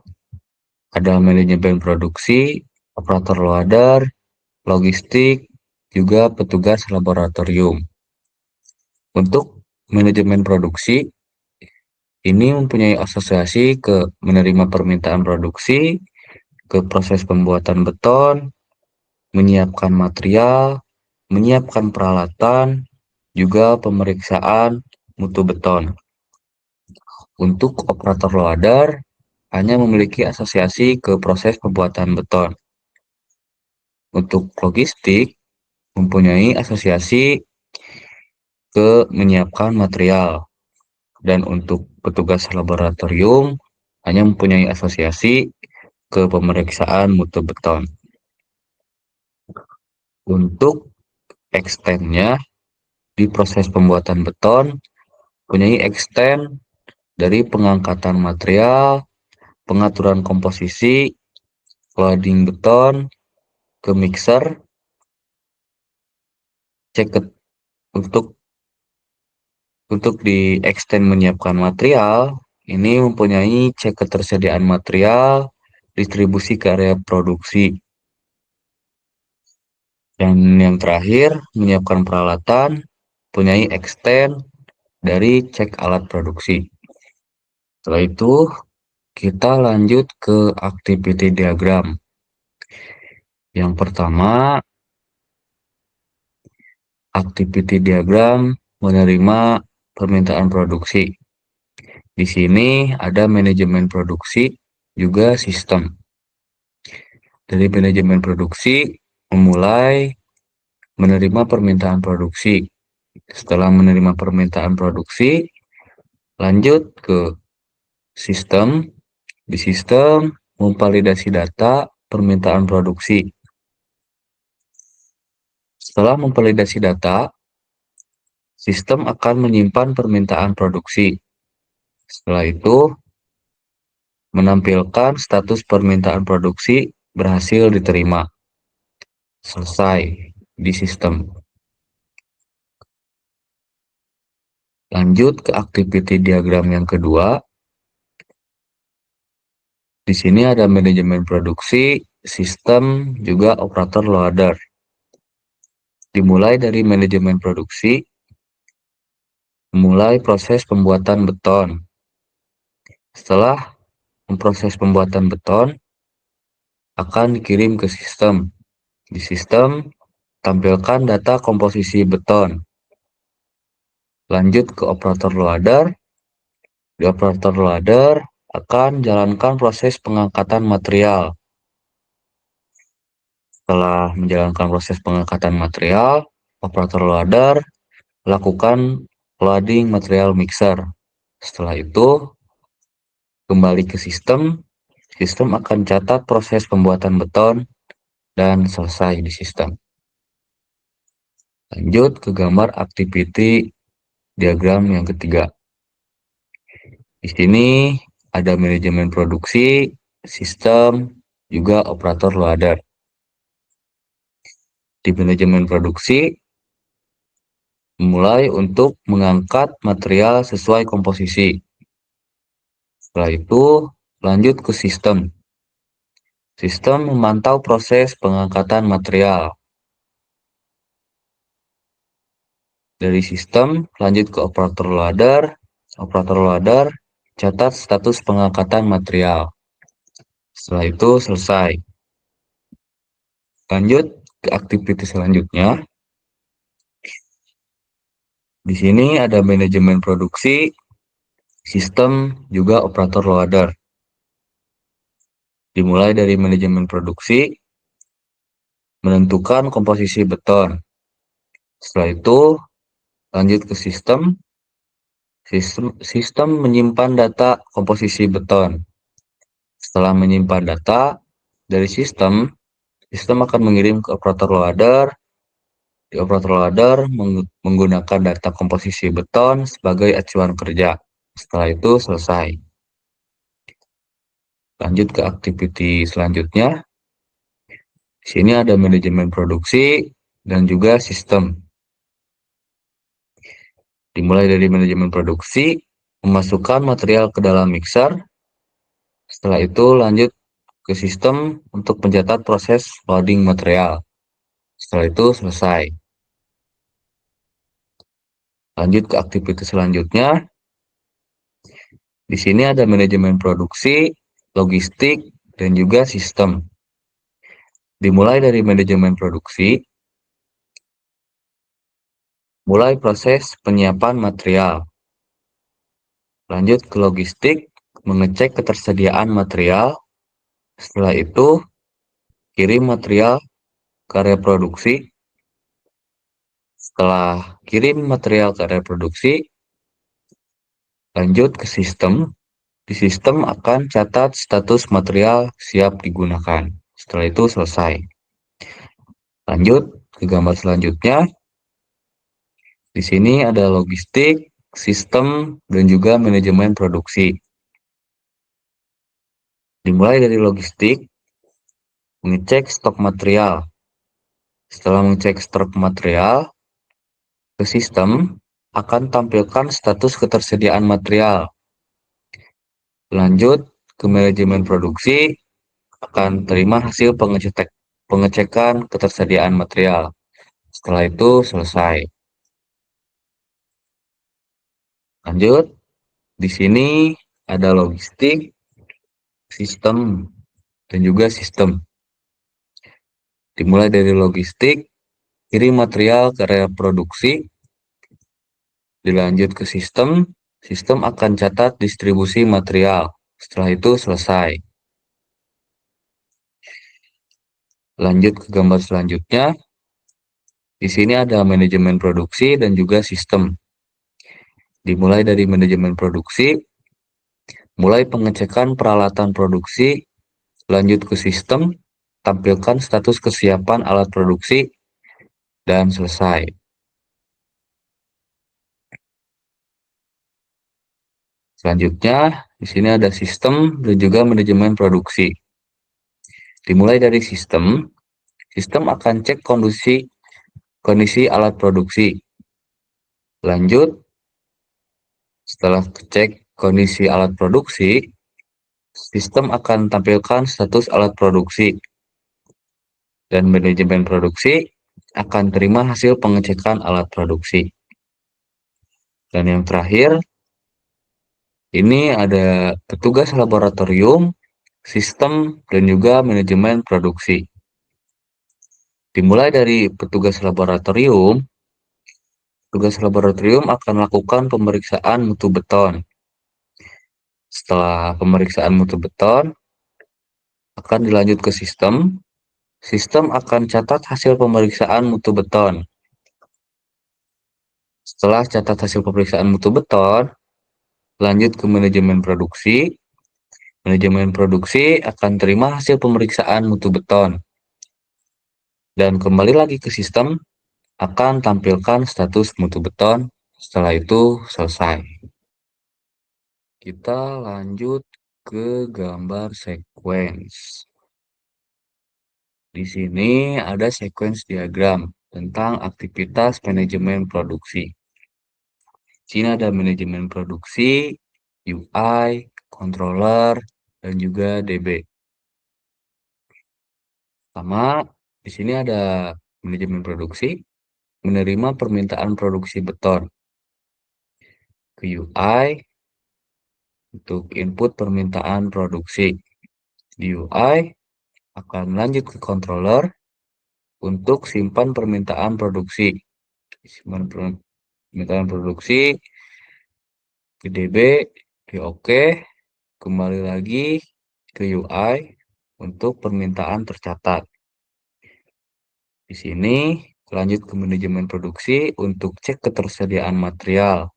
Ada manajemen produksi, operator loader, logistik, juga petugas laboratorium. Untuk manajemen produksi, ini mempunyai asosiasi ke menerima permintaan produksi, ke proses pembuatan beton, menyiapkan material, menyiapkan peralatan, juga pemeriksaan mutu beton. Untuk operator loader, hanya memiliki asosiasi ke proses pembuatan beton. Untuk logistik, mempunyai asosiasi ke menyiapkan material. Dan untuk petugas laboratorium, hanya mempunyai asosiasi ke pemeriksaan mutu beton. Untuk extend-nya, di proses pembuatan beton, mempunyai extend dari pengangkatan material, pengaturan komposisi, loading beton, ke mixer, cek untuk di extend menyiapkan material, ini mempunyai cek ketersediaan material, distribusi ke area produksi. Dan yang terakhir, menyiapkan peralatan, mempunyai extend dari cek alat produksi. Setelah itu, kita lanjut ke activity diagram. Yang pertama, activity diagram menerima permintaan produksi. Di sini ada manajemen produksi, juga sistem. Dari manajemen produksi, memulai menerima permintaan produksi. Setelah menerima permintaan produksi, lanjut ke sistem. Di sistem, memvalidasi data permintaan produksi. Setelah memvalidasi data, sistem akan menyimpan permintaan produksi. Setelah itu, menampilkan status permintaan produksi berhasil diterima. Selesai di sistem. Lanjut ke activity diagram yang kedua. Di sini ada manajemen produksi, sistem, juga operator loader. Dimulai dari manajemen produksi, memulai proses pembuatan beton. Setelah memproses pembuatan beton, akan dikirim ke sistem. Di sistem, tampilkan data komposisi beton. Lanjut ke operator loader. Di operator loader, akan jalankan proses pengangkatan material. Setelah menjalankan proses pengangkatan material, operator loader lakukan loading material mixer. Setelah itu, kembali ke sistem. Sistem akan catat proses pembuatan beton dan selesai di sistem. Lanjut ke gambar activity diagram yang ketiga. Di sini ada manajemen produksi, sistem, juga operator loader. Di manajemen produksi, mulai untuk mengangkat material sesuai komposisi. Setelah itu, lanjut ke sistem. Sistem memantau proses pengangkatan material. Dari sistem, lanjut ke operator loader. Operator loader catat status pengangkatan material. Setelah itu selesai. Lanjut ke aktivitas selanjutnya. Di sini ada manajemen produksi, sistem, juga operator loader. Dimulai dari manajemen produksi, menentukan komposisi beton. Setelah itu, lanjut ke sistem. Sistem menyimpan data komposisi beton. Setelah menyimpan data dari sistem, Sistem akan mengirim ke operator loader. Di operator loader menggunakan data komposisi beton sebagai acuan kerja. Setelah itu selesai. Lanjut ke activity selanjutnya. Di sini ada manajemen produksi dan juga sistem. Dimulai dari manajemen produksi, memasukkan material ke dalam mixer. Setelah itu lanjut ke sistem untuk mencatat proses loading material. Setelah itu selesai. Lanjut ke aktivitas selanjutnya. Di sini ada manajemen produksi, logistik, dan juga sistem. Dimulai dari manajemen produksi, mulai proses penyiapan material. Lanjut ke logistik, mengecek ketersediaan material. Setelah itu, kirim material ke area produksi. Setelah kirim material ke area produksi, lanjut ke sistem. Di sistem akan catat status material siap digunakan. Setelah itu selesai. Lanjut ke gambar selanjutnya. Di sini ada logistik, sistem, dan juga manajemen produksi. Dimulai dari logistik, mengecek stok material. Setelah mengecek stok material, ke sistem akan tampilkan status ketersediaan material. Lanjut ke manajemen produksi, akan terima hasil pengecekan ketersediaan material. Setelah itu selesai. Lanjut, di sini ada logistik, sistem, dan juga sistem. Dimulai dari logistik, kirim material ke area produksi, dilanjut ke sistem, sistem akan catat distribusi material. Setelah itu selesai. Lanjut ke gambar selanjutnya. Di sini ada manajemen produksi dan juga sistem. Dimulai dari manajemen produksi, mulai pengecekan peralatan produksi, lanjut ke sistem, tampilkan status kesiapan alat produksi, dan selesai. Selanjutnya, di sini ada sistem dan juga manajemen produksi. Dimulai dari sistem, sistem akan cek kondisi alat produksi. Lanjut, setelah cek kondisi alat produksi, sistem akan tampilkan status alat produksi. Dan manajemen produksi akan terima hasil pengecekan alat produksi. Dan yang terakhir, ini ada petugas laboratorium, sistem, dan juga manajemen produksi. Dimulai dari petugas laboratorium akan melakukan pemeriksaan mutu beton. Setelah pemeriksaan mutu beton, akan dilanjut ke sistem. Sistem akan catat hasil pemeriksaan mutu beton. Setelah catat hasil pemeriksaan mutu beton, lanjut ke manajemen produksi. Manajemen produksi akan terima hasil pemeriksaan mutu beton. Dan kembali lagi ke sistem, akan tampilkan status mutu beton. Setelah itu selesai. Kita lanjut ke gambar sequence. Di sini ada sequence diagram tentang aktivitas manajemen produksi. Di sini ada manajemen produksi, UI, controller, dan juga DB. Pertama, di sini ada manajemen produksi, menerima permintaan produksi beton. Ke UI, untuk input permintaan produksi. Di UI, akan lanjut ke controller untuk simpan permintaan produksi. Simpan permintaan produksi, ke DB, di OK, kembali lagi ke UI untuk permintaan tercatat. Di sini lanjut ke manajemen produksi untuk cek ketersediaan material.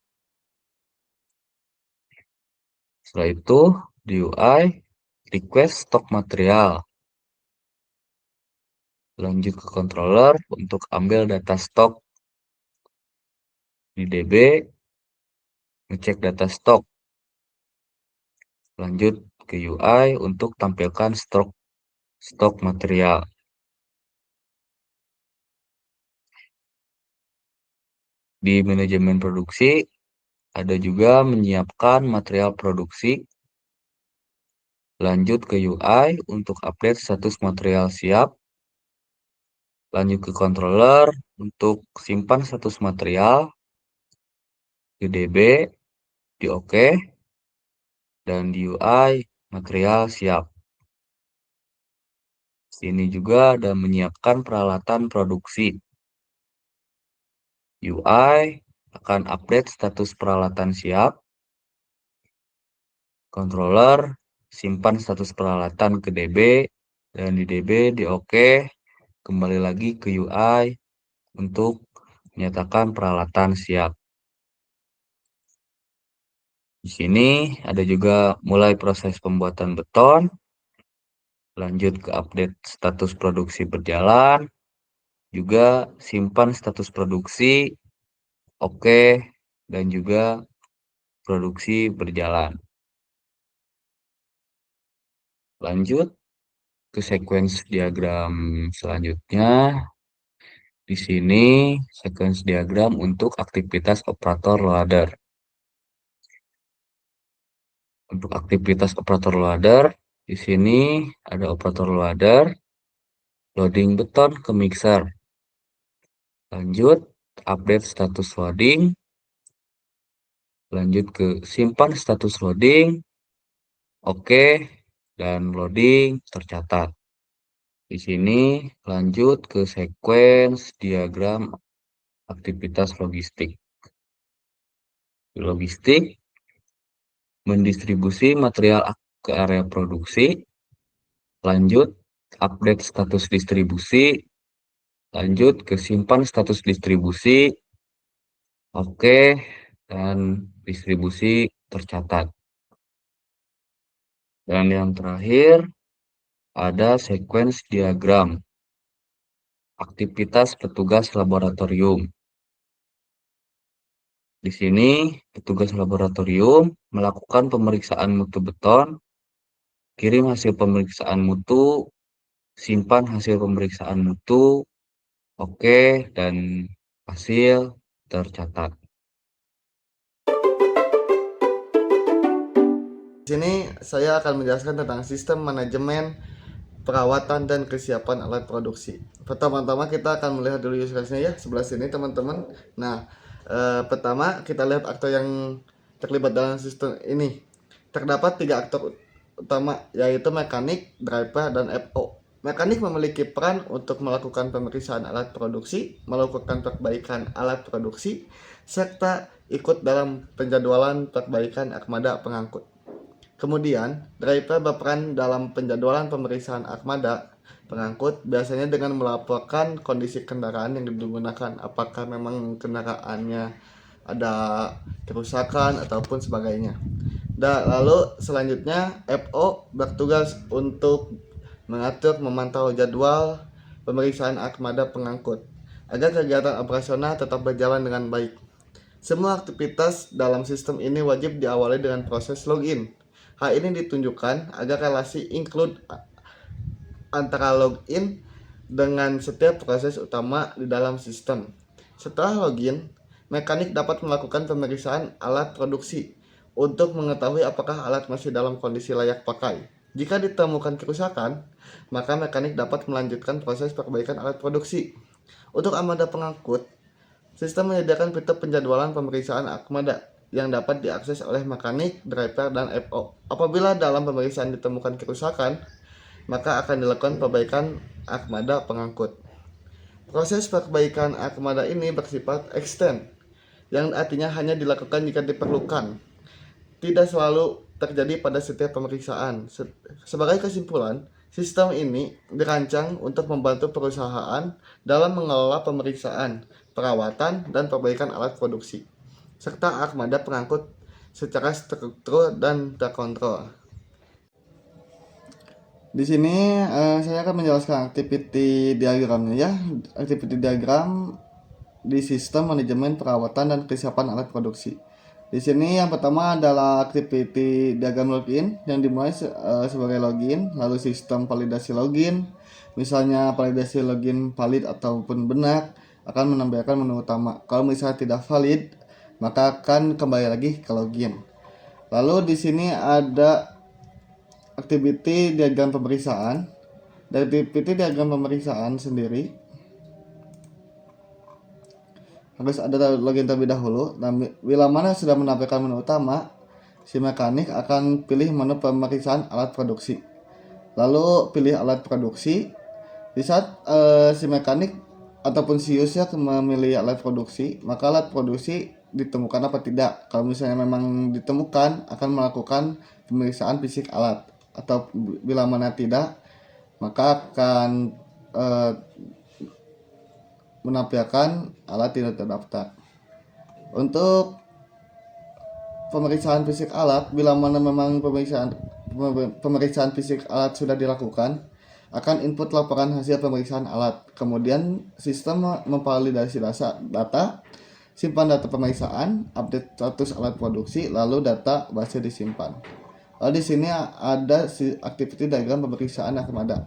Setelah itu di UI request stok material. Lanjut ke controller untuk ambil data stok di DB, ngecek data stok. Lanjut ke UI untuk tampilkan stok material. Di manajemen produksi, ada juga menyiapkan material produksi. Lanjut ke UI untuk update status material siap. Lanjut ke controller untuk simpan status material di DB, di OK, dan di UI material siap. Sini juga ada menyiapkan peralatan produksi. UI akan update status peralatan siap. Controller simpan status peralatan ke DB, dan di DB di OK. Kembali lagi ke UI untuk menyatakan peralatan siap. Di sini ada juga mulai proses pembuatan beton, lanjut ke update status produksi berjalan, juga simpan status produksi, oke, dan juga produksi berjalan. Lanjut ke sequence diagram selanjutnya. Di sini sequence diagram untuk aktivitas operator loader. Untuk aktivitas operator loader, di sini ada operator loader, loading beton ke mixer. Lanjut, update status loading. Lanjut ke simpan status loading. Oke, dan loading tercatat. Di sini lanjut ke sequence diagram aktivitas logistik. Logistik mendistribusi material ke area produksi. Lanjut, update status distribusi. Lanjut ke simpan status distribusi. Oke, dan distribusi tercatat. Dan yang terakhir ada sequence diagram aktivitas petugas laboratorium. Di sini petugas laboratorium melakukan pemeriksaan mutu beton, kirim hasil pemeriksaan mutu, simpan hasil pemeriksaan mutu, oke, dan hasil tercatat. Di sini saya akan menjelaskan tentang sistem manajemen perawatan dan kesiapan alat produksi. Pertama-tama kita akan melihat dulu use case-nya ya, sebelah sini teman-teman. Nah, pertama kita lihat aktor yang terlibat dalam sistem ini. Terdapat 3 aktor utama, yaitu mekanik, driver, dan FO. Mekanik memiliki peran untuk melakukan pemeriksaan alat produksi, melakukan perbaikan alat produksi, serta ikut dalam penjadwalan perbaikan armada pengangkut. Kemudian, driver berperan dalam penjadwalan pemeriksaan armada pengangkut, biasanya dengan melaporkan kondisi kendaraan yang digunakan, apakah memang kendaraannya ada kerusakan ataupun sebagainya. Dan lalu selanjutnya FO bertugas untuk mengatur, memantau jadwal pemeriksaan armada pengangkut agar kegiatan operasional tetap berjalan dengan baik. Semua aktivitas dalam sistem ini wajib diawali dengan proses login. Hal ini ditunjukkan agar relasi include antara login dengan setiap proses utama di dalam sistem. Setelah login, mekanik dapat melakukan pemeriksaan alat produksi untuk mengetahui apakah alat masih dalam kondisi layak pakai. Jika ditemukan kerusakan, maka mekanik dapat melanjutkan proses perbaikan alat produksi. Untuk armada pengangkut, sistem menyediakan fitur penjadwalan pemeriksaan armada yang dapat diakses oleh mekanik, driver, dan FO. Apabila dalam pemeriksaan ditemukan kerusakan, maka akan dilakukan perbaikan armada pengangkut. Proses perbaikan armada ini bersifat extend, yang artinya hanya dilakukan jika diperlukan. Tidak selalu terjadi pada setiap pemeriksaan. Sebagai kesimpulan, sistem ini dirancang untuk membantu perusahaan dalam mengelola pemeriksaan, perawatan, dan perbaikan alat produksi, serta armada pengangkut secara struktur dan terkontrol. Di sini saya akan menjelaskan activity diagramnya ya. Activity diagram di sistem manajemen perawatan dan kesiapan alat produksi. Di sini yang pertama adalah activity diagram login yang dimulai sebagai login, lalu sistem validasi login. Misalnya validasi login valid ataupun benar akan menampilkan menu utama. Kalau misalnya tidak valid, maka akan kembali lagi ke login. Lalu di sini ada activity diagram pemeriksaan. Dari activity diagram pemeriksaan sendiri harus ada login terlebih dahulu. Dan bila mana sudah menampilkan menu utama, si mekanik akan pilih menu pemeriksaan alat produksi. Lalu pilih alat produksi. Di saat si mekanik ataupun si user memilih alat produksi, maka alat produksi ditemukan apa tidak. Kalau misalnya memang ditemukan, akan melakukan pemeriksaan fisik alat. Atau bila mana tidak, maka akan menampilkan alat tidak terdaftar. Untuk pemeriksaan fisik alat, bila mana memang pemeriksaan fisik alat sudah dilakukan, akan input laporan hasil pemeriksaan alat. Kemudian sistem memvalidasi data, simpan data pemeriksaan, update status alat produksi, lalu data berhasil disimpan. Lalu di sini ada activity diagram pemeriksaan armada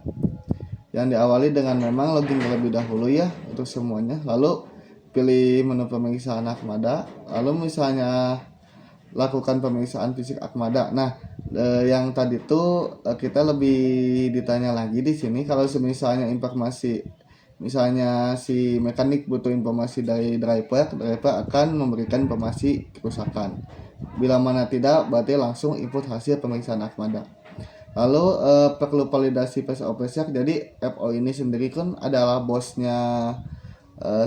yang diawali dengan memang login terlebih dahulu ya untuk semuanya. Lalu pilih menu pemeriksaan armada, lalu misalnya lakukan pemeriksaan fisik armada. Nah, yang tadi tuh kita lebih ditanya lagi di sini kalau misalnya informasi, misalnya si mekanik butuh informasi dari driver akan memberikan informasi kerusakan. Bila mana tidak, berarti langsung input hasil pemeriksaan armada. Lalu perlu validasi PSO Check. Jadi FO ini sendiri kan adalah bosnya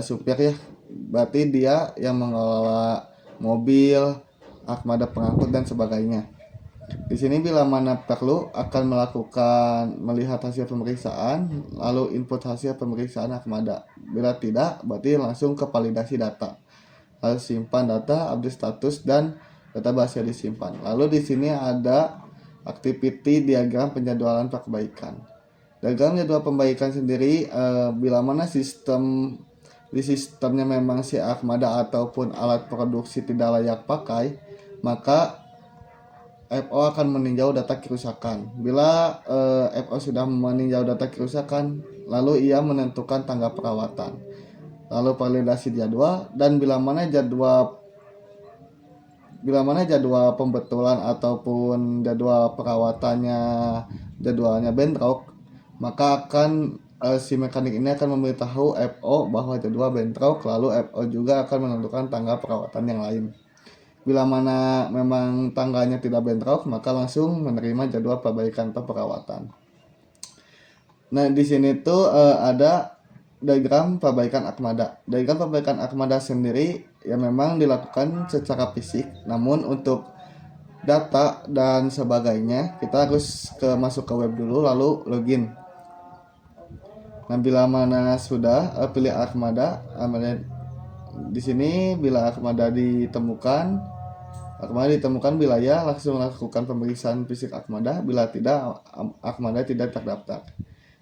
supir ya. Berarti dia yang mengelola mobil, armada pengangkut dan sebagainya. Di sini bila mana perlu akan melihat hasil pemeriksaan, lalu input hasil pemeriksaan armada. Bila tidak, berarti langsung ke validasi data. Lalu simpan data, update status dan data berhasil disimpan. Lalu di sini ada activity diagram penjadwalan perbaikan. Diagram jadwal perbaikan sendiri bila mana sistemnya memang si armada ataupun alat produksi tidak layak pakai, maka FO akan meninjau data kerusakan. Bila FO sudah meninjau data kerusakan, lalu ia menentukan tanggal perawatan. Lalu validasi jadwal, dan bila mana jadwal pembetulan ataupun jadwal jadwalnya bentrok, maka akan si mekanik ini akan memberitahu FO bahwa jadwal bentrok, lalu FO juga akan menentukan tanggal perawatan yang lain. Bila mana memang tanggalnya tidak bentrok, maka langsung menerima jadwal perbaikan atau perawatan. Nah, di sini tuh ada diagram perbaikan armada. Diagram perbaikan armada sendiri ya memang dilakukan secara fisik, namun untuk data dan sebagainya kita harus masuk ke web dulu lalu login. Nah, bila mana sudah pilih armada, di sini bila armada ditemukan wilayah, langsung lakukan pemeriksaan fisik armada. Bila tidak, armada tidak terdaftar.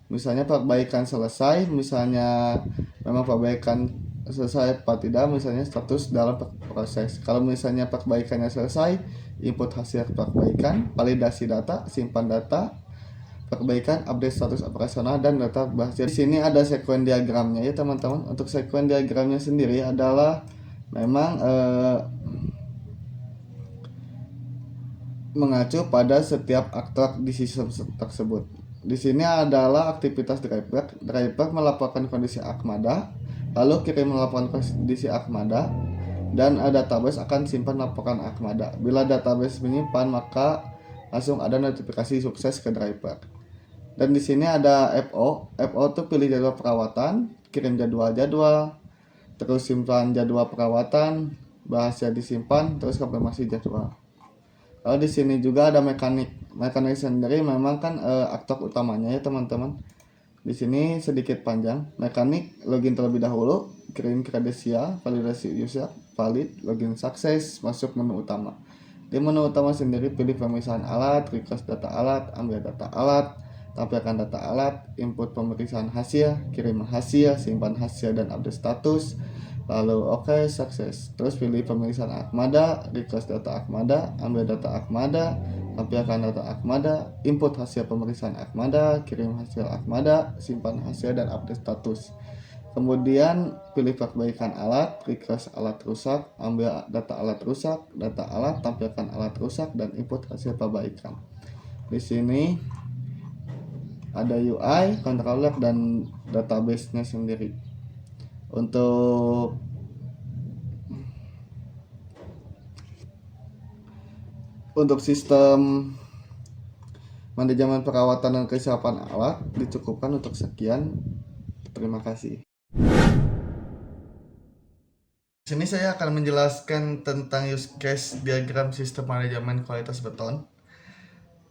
Misalnya perbaikan selesai, misalnya memang perbaikan selesai apa tidak, misalnya status dalam proses. Kalau misalnya perbaikannya selesai, input hasil perbaikan, validasi data, simpan data perbaikan, update status operasional dan data berhasil. Di sini ada sekuen diagramnya ya teman-teman. Untuk sekuen diagramnya sendiri adalah memang mengacu pada setiap aktor di sistem tersebut. Di sini adalah aktivitas driver. Driver melaporkan kondisi armada, lalu kirim melaporkan kondisi armada, dan database akan simpan laporan armada. Bila database menyimpan, maka langsung ada notifikasi sukses ke driver. Dan di sini ada FO. FO tuh pilih jadwal perawatan, kirim jadwal, terus simpan jadwal perawatan, berhasil disimpan, terus konfirmasi jadwal. Lalu di sini juga ada mekanik. Mekanik sendiri memang kan aktor utamanya ya teman-teman. Di sini sedikit panjang. Mekanik login terlebih dahulu, kirim kredensial, validasi user, valid, login sukses, masuk menu utama. Di menu utama sendiri pilih pemeriksaan alat, request data alat, ambil data alat, tampilkan data alat, input pemeriksaan hasil, kirim hasil, simpan hasil dan update status. Lalu oke, sukses. Terus pilih pemeriksaan Akmada, request data Akmada, ambil data Akmada, tampilkan data Akmada, input hasil pemeriksaan Akmada, kirim hasil Akmada, simpan hasil dan update status. Kemudian pilih perbaikan alat, request alat rusak, ambil data alat rusak, data alat, tampilkan alat rusak dan input hasil perbaikan. Di sini ada UI, controller dan database-nya sendiri. Untuk sistem manajemen perawatan dan kesiapan alat dicukupkan untuk sekian. Terima kasih. Di sini saya akan menjelaskan tentang use case diagram sistem manajemen kualitas beton.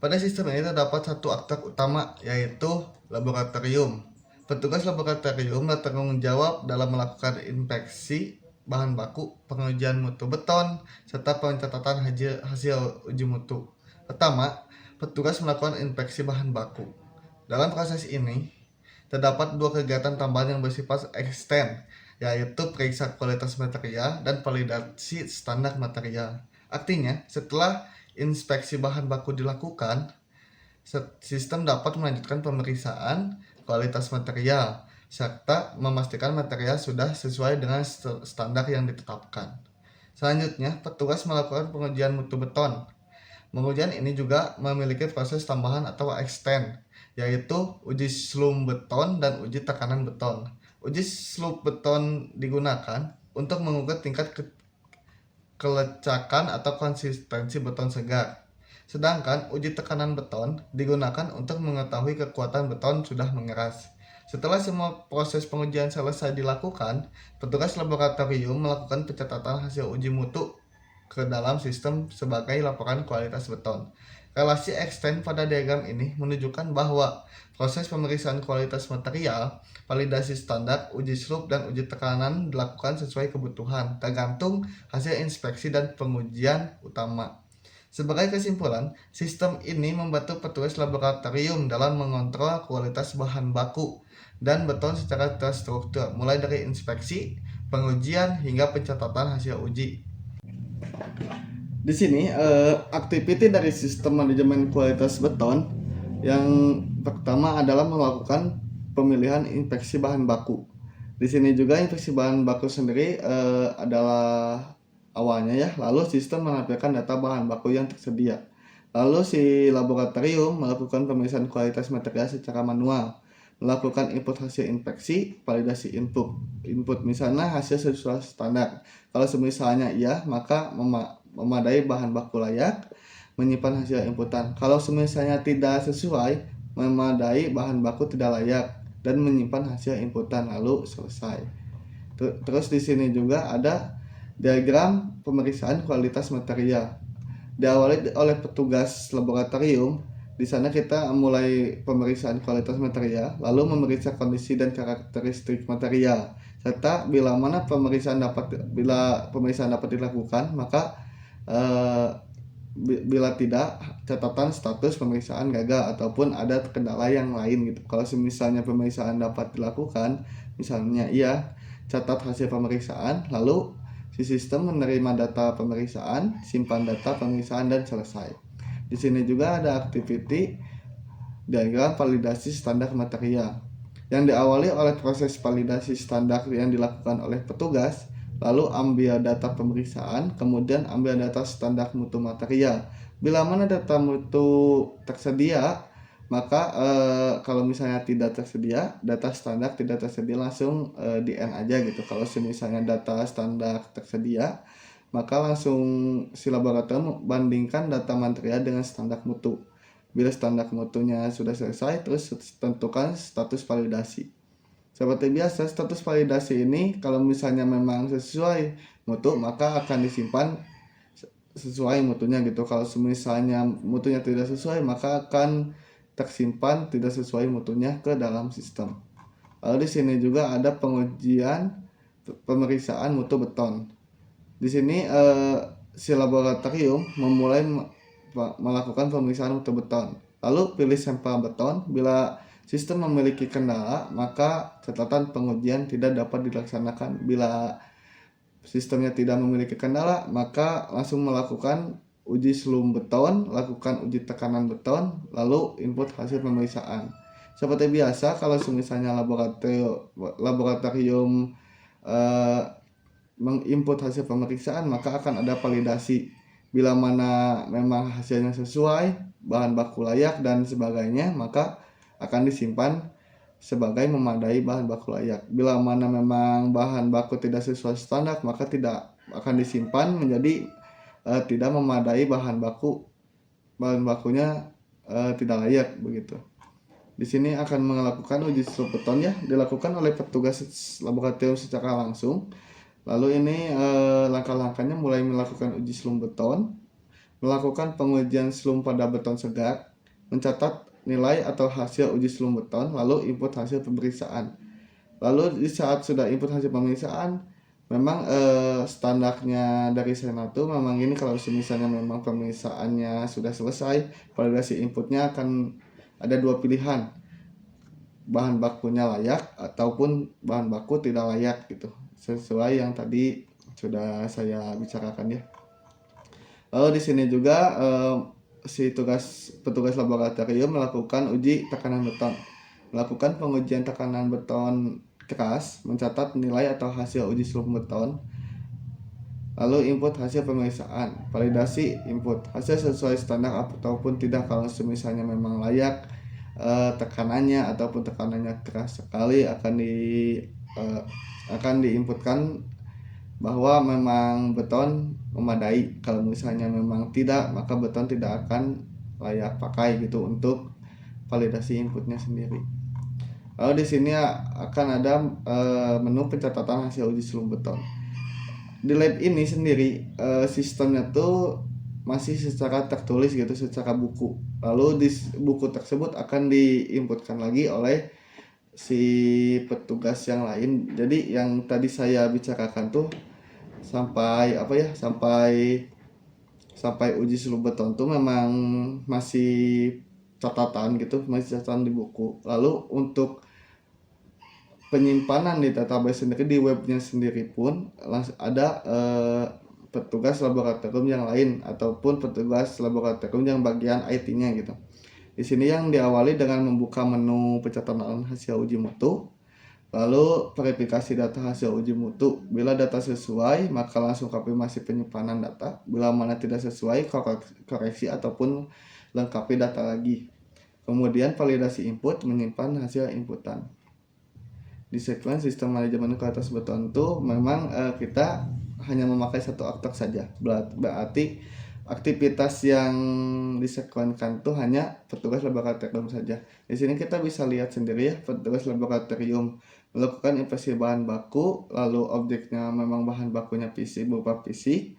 Pada sistem ini terdapat satu aktor utama, yaitu laboratorium. Petugas laboratorium bertanggung jawab dalam melakukan inspeksi bahan baku, pengujian mutu beton, serta pencatatan hasil uji mutu. Pertama, petugas melakukan inspeksi bahan baku. Dalam proses ini, terdapat dua kegiatan tambahan yang bersifat extend, yaitu periksa kualitas material dan validasi standar material. Artinya, setelah inspeksi bahan baku dilakukan, sistem dapat melanjutkan pemeriksaan kualitas material serta memastikan material sudah sesuai dengan standar yang ditetapkan. Selanjutnya, petugas melakukan pengujian mutu beton. Pengujian ini juga memiliki proses tambahan atau extend, yaitu uji slump beton dan uji tekanan beton. Uji slump beton digunakan untuk mengukur tingkat kelecakan atau konsistensi beton segar. Sedangkan uji tekanan beton digunakan untuk mengetahui kekuatan beton sudah mengeras. Setelah semua proses pengujian selesai dilakukan, petugas laboratorium melakukan pencatatan hasil uji mutu ke dalam sistem sebagai laporan kualitas beton. Relasi extend pada diagram ini menunjukkan bahwa proses pemeriksaan kualitas material, validasi standar, uji slump, dan uji tekanan dilakukan sesuai kebutuhan, tergantung hasil inspeksi dan pengujian utama. Sebagai kesimpulan, sistem ini membantu petugas laboratorium dalam mengontrol kualitas bahan baku dan beton secara terstruktur, mulai dari inspeksi, pengujian, hingga pencatatan hasil uji. Di sini aktiviti dari sistem manajemen kualitas beton yang pertama adalah melakukan pemilihan inspeksi bahan baku. Di sini juga inspeksi bahan baku sendiri adalah awalnya ya, lalu sistem menampilkan data bahan baku yang tersedia. Lalu si laboratorium melakukan pemeriksaan kualitas material secara manual, melakukan input hasil inspeksi, validasi input misalnya hasil sesuai standar. Kalau misalnya iya, maka memadai bahan baku layak, menyimpan hasil inputan. Kalau misalnya tidak sesuai, memadai bahan baku tidak layak dan menyimpan hasil inputan, lalu selesai. Terus di sini juga ada diagram pemeriksaan kualitas material. Diawali oleh petugas laboratorium. Di sana kita mulai pemeriksaan kualitas material, lalu memeriksa kondisi dan karakteristik material, serta bila pemeriksaan dapat dilakukan, maka bila tidak, catatan status pemeriksaan gagal ataupun ada kendala yang lain gitu. Kalau misalnya pemeriksaan dapat dilakukan, misalnya iya, catat hasil pemeriksaan, lalu si sistem menerima data pemeriksaan, simpan data pemeriksaan dan selesai. Di sini juga ada aktiviti diagram validasi standar material yang diawali oleh proses validasi standar yang dilakukan oleh petugas, lalu ambil data pemeriksaan, kemudian ambil data standar mutu material. Bila mana data mutu tersedia, maka kalau misalnya tidak tersedia, data standar tidak tersedia, langsung di N aja gitu. Kalau misalnya data standar tersedia, maka langsung si laboratorium bandingkan data material dengan standar mutu. Bila standar mutunya sudah selesai, terus tentukan status validasi. Seperti biasa, status validasi ini kalau misalnya memang sesuai mutu, maka akan disimpan sesuai mutunya gitu. Kalau misalnya mutunya tidak sesuai, maka akan tersimpan tidak sesuai mutunya ke dalam sistem. Lalu di sini juga ada pengujian pemeriksaan mutu beton. Di sini si laboratorium memulai melakukan pemeriksaan mutu beton. Lalu pilih sampel beton. Bila sistem memiliki kendala, maka catatan pengujian tidak dapat dilaksanakan. Bila sistemnya tidak memiliki kendala, maka langsung melakukan uji selum beton, lakukan uji tekanan beton, lalu input hasil pemeriksaan. Seperti biasa, kalau misalnya laboratorium eh, menginput hasil pemeriksaan, maka akan ada validasi. Bila mana memang hasilnya sesuai, bahan baku layak dan sebagainya, maka akan disimpan sebagai memadai bahan baku layak. Bila mana memang bahan baku tidak sesuai standar, maka tidak akan disimpan menjadi tidak memadai bahan bakunya tidak layak begitu. Di sini akan melakukan uji selum beton ya, dilakukan oleh petugas laboratorium secara langsung. Lalu ini langkah-langkahnya mulai melakukan uji selum beton, melakukan pengujian selum pada beton segar, mencatat nilai atau hasil uji selum beton, lalu input hasil pemeriksaan. Lalu di saat sudah input hasil pemeriksaan, memang standarnya dari Senatu memang ini, kalau misalnya memang pemeriksaannya sudah selesai, validasi inputnya akan ada dua pilihan, bahan bakunya layak ataupun bahan baku tidak layak gitu, sesuai yang tadi sudah saya bicarakan ya. Lalu di sini juga si petugas laboratorium melakukan uji tekanan beton, melakukan pengujian tekanan beton keras, mencatat nilai atau hasil uji selum beton, lalu input hasil pemeriksaan, validasi input hasil sesuai standar ataupun tidak. Kalau misalnya memang layak tekanannya ataupun tekanannya keras sekali, akan diinputkan bahwa memang beton memadai. Kalau misalnya memang tidak, maka beton tidak akan layak pakai gitu untuk validasi inputnya sendiri. Lalu di sini akan ada menu pencatatan hasil uji selum beton. Di lab ini sendiri sistemnya tuh masih secara tertulis gitu, secara buku. Lalu di buku tersebut akan diinputkan lagi oleh si petugas yang lain. Jadi yang tadi saya bicarakan tuh sampai sampai uji selum beton tuh memang masih catatan gitu, masih catatan di buku. Lalu untuk penyimpanan di database sendiri, di webnya sendiri pun ada petugas laboratorium yang lain ataupun petugas laboratorium yang bagian IT-nya gitu. Di sini yang diawali dengan membuka menu pencatatan hasil uji mutu, lalu verifikasi data hasil uji mutu. Bila data sesuai, maka langsung konfirmasi penyimpanan data. Bila mana tidak sesuai, koreksi ataupun lengkapi data lagi. Kemudian validasi input, menyimpan hasil inputan. Di sequence sistem manajemen kualitas beton itu memang kita hanya memakai satu aktor saja. Berarti aktivitas yang disekuenkan itu hanya petugas laboratorium saja. Di sini kita bisa lihat sendiri ya, petugas laboratorium melakukan investasi bahan baku, lalu objeknya memang bahan bakunya PC berupa PC,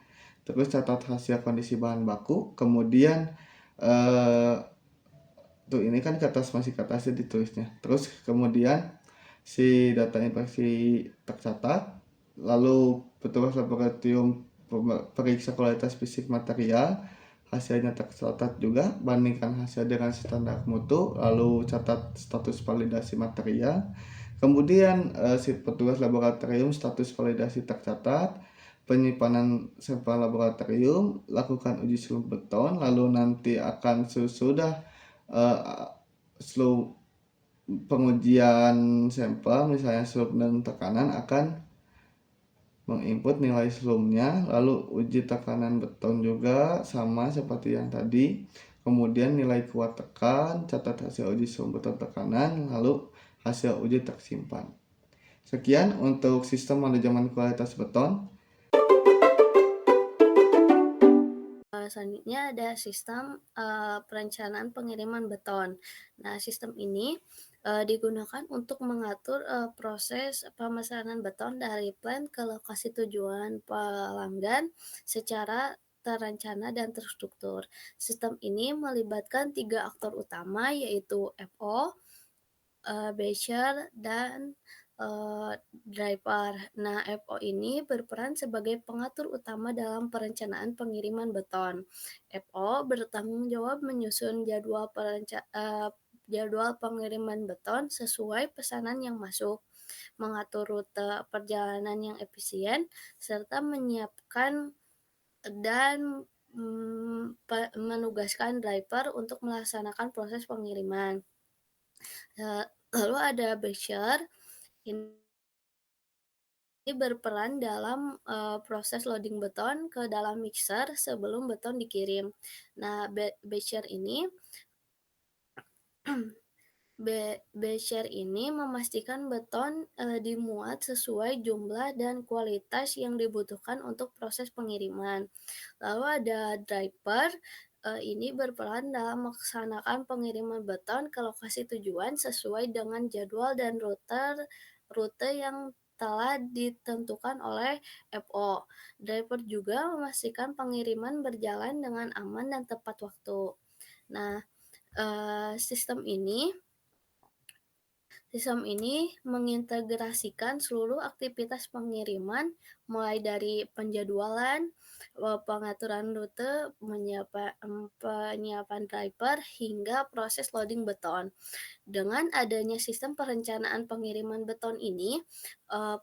terus catat hasil kondisi bahan baku, kemudian tuh ini kan ke atas, masih ke atasnya ditulisnya. Terus kemudian si data infeksi tercatat, lalu petugas laboratorium periksa kualitas fisik material, hasilnya tercatat juga, bandingkan hasil dengan standar mutu, lalu catat status validasi material. Kemudian si petugas laboratorium status validasi tercatat, penyimpanan sampel laboratorium, lakukan uji selum beton, lalu nanti akan sesudah slow pengujian sampel, misalnya selum dan tekanan, akan menginput nilai selumnya, lalu uji tekanan beton juga sama seperti yang tadi, kemudian nilai kuat tekan, catat hasil uji selum beton tekanan, lalu hasil uji tersimpan. Sekian untuk sistem manajemen kualitas beton. Selanjutnya ada sistem perencanaan pengiriman beton. Nah, sistem ini digunakan untuk mengatur proses pemesanan beton dari plant ke lokasi tujuan pelanggan secara terencana dan terstruktur. Sistem ini melibatkan 3 aktor utama, yaitu FO, Basher, dan driver. Nah, FO ini berperan sebagai pengatur utama dalam perencanaan pengiriman beton. FO bertanggung jawab menyusun jadwal pengiriman beton sesuai pesanan yang masuk, mengatur rute perjalanan yang efisien, serta menyiapkan dan menugaskan driver untuk melaksanakan proses pengiriman. Lalu ada basher, ini berperan dalam proses loading beton ke dalam mixer sebelum beton dikirim. Nah, basher ini basher ini memastikan beton dimuat sesuai jumlah dan kualitas yang dibutuhkan untuk proses pengiriman. Lalu ada driver, ini berperan dalam melaksanakan pengiriman beton ke lokasi tujuan sesuai dengan jadwal dan rute yang telah ditentukan oleh FO. Driver juga memastikan pengiriman berjalan dengan aman dan tepat waktu. Nah, sistem ini mengintegrasikan seluruh aktivitas pengiriman, mulai dari penjadwalan, pengaturan rute, penyiapan driver, hingga proses loading beton. Dengan adanya sistem perencanaan pengiriman beton ini,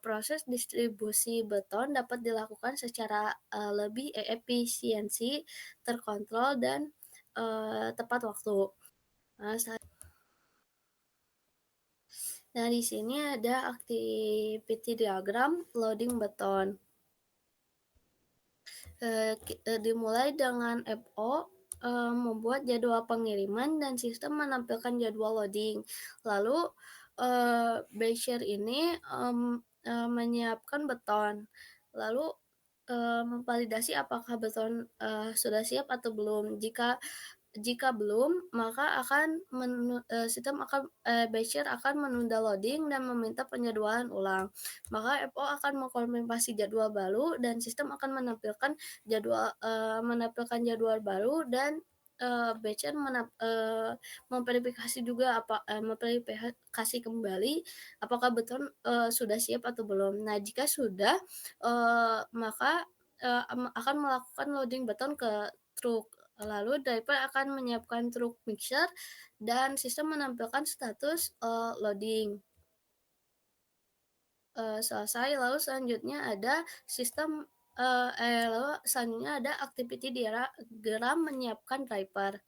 proses distribusi beton dapat dilakukan secara lebih efisiensi, terkontrol, dan tepat waktu. Nah, di sini ada activity diagram loading beton. Dimulai dengan FO membuat jadwal pengiriman dan sistem menampilkan jadwal loading. Lalu basher ini menyiapkan beton. Lalu memvalidasi apakah beton sudah siap atau belum. Jika belum, maka basher akan menunda loading dan meminta penjadwalan ulang. Maka FO akan mengkonfirmasi jadwal baru dan sistem akan menampilkan jadwal baru, dan basher memverifikasi juga memverifikasi kembali apakah beton sudah siap atau belum. Nah, jika sudah, maka akan melakukan loading beton ke truk. Lalu driver akan menyiapkan truk mixer dan sistem menampilkan status loading. Selesai. Lalu selanjutnya ada activity diagram menyiapkan driver.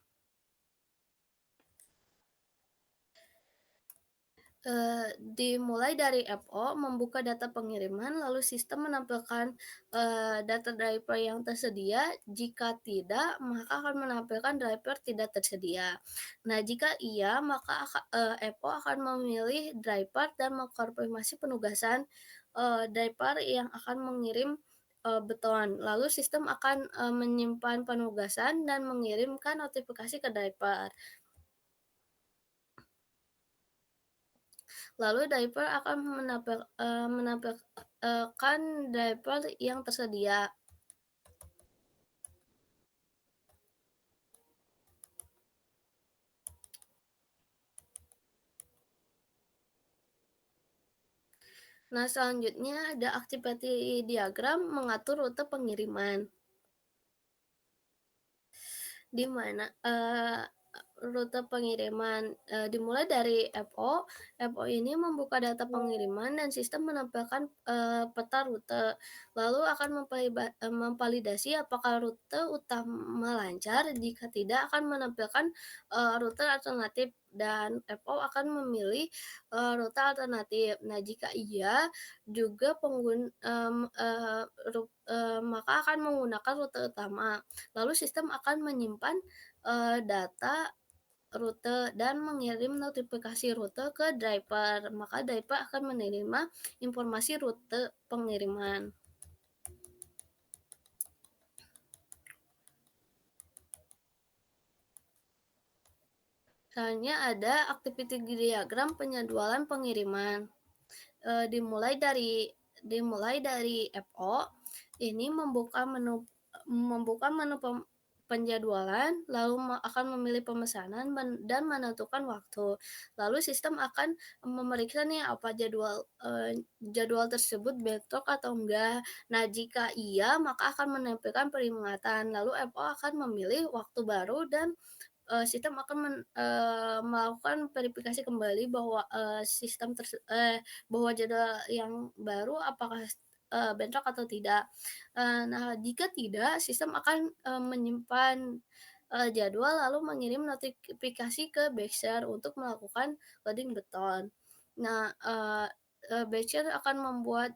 Dimulai dari FO membuka data pengiriman, lalu sistem menampilkan data driver yang tersedia. Jika tidak, maka akan menampilkan driver tidak tersedia. Nah, jika iya, maka FO akan memilih driver dan mengkonfirmasi penugasan driver yang akan mengirim beton. Lalu sistem akan menyimpan penugasan dan mengirimkan notifikasi ke driver. Lalu driver akan menampilkan driver yang tersedia. Nah, selanjutnya ada activity diagram mengatur rute pengiriman, di mana rute pengiriman dimulai dari FO. FO ini membuka data pengiriman dan sistem menampilkan peta rute. Lalu akan memvalidasi apakah rute utama lancar. Jika tidak, akan menampilkan rute alternatif dan FO akan memilih rute alternatif. Nah, jika iya, juga maka akan menggunakan rute utama. Lalu sistem akan menyimpan data rute dan mengirim notifikasi rute ke driver. Maka driver akan menerima informasi rute pengiriman. Selanjutnya ada activity diagram penjadwalan pengiriman. Dimulai dari FO, ini membuka menu penjadwalan, lalu akan memilih pemesanan dan menentukan waktu. Lalu sistem akan memeriksa nih apa jadwal tersebut bentrok atau enggak. Nah, jika iya, maka akan menampilkan peringatan. Lalu FO akan memilih waktu baru dan sistem akan melakukan verifikasi kembali bahwa bahwa jadwal yang baru apakah bentrok atau tidak. Nah, jika tidak, sistem akan menyimpan jadwal lalu mengirim notifikasi ke Batcher untuk melakukan loading beton. Nah, Batcher akan membuat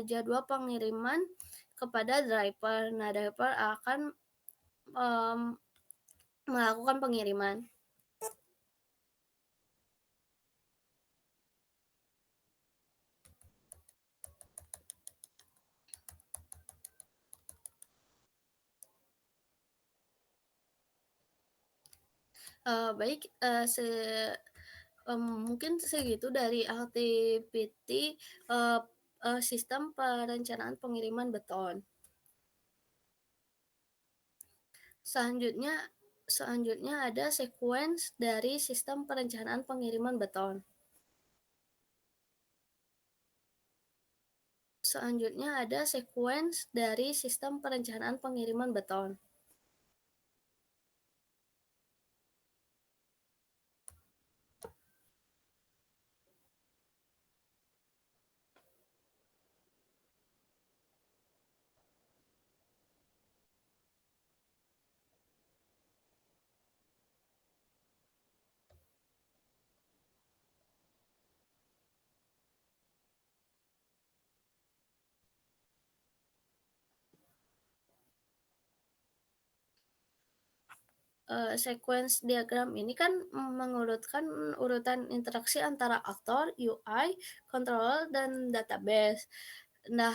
jadwal pengiriman kepada driver. Nah, driver akan mmm, melakukan pengiriman. Baik, mungkin segitu dari activity, eee sistem perencanaan pengiriman beton. Selanjutnya selanjutnya ada sequence dari sistem perencanaan pengiriman beton. Selanjutnya ada sequence dari sistem perencanaan pengiriman beton. Sequence diagram ini kan mengurutkan urutan interaksi antara aktor, UI, controller, dan database. Nah,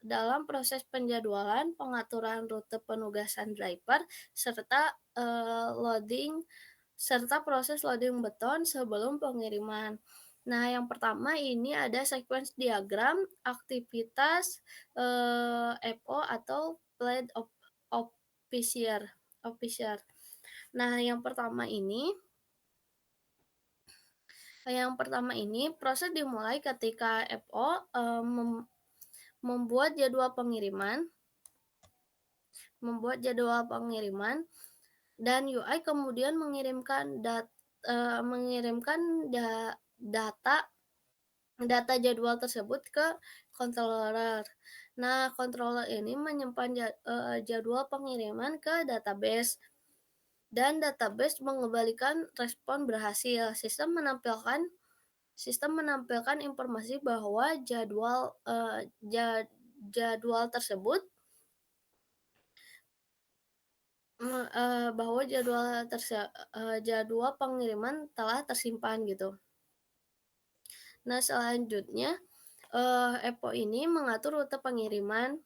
dalam proses penjadwalan, pengaturan rute penugasan driver, serta proses loading beton sebelum pengiriman. Nah, yang pertama ini ada sequence diagram aktivitas FO atau Plan Officier. Officier. Nah, yang pertama ini proses dimulai ketika FO membuat jadwal pengiriman dan UI kemudian mengirimkan data jadwal tersebut ke controller. Nah, controller ini menyimpan jadwal pengiriman ke database dan database mengembalikan respon berhasil. Sistem menampilkan informasi bahwa jadwal tersebut bahwa jadwal pengiriman telah tersimpan gitu. Nah, selanjutnya EPO ini mengatur rute pengiriman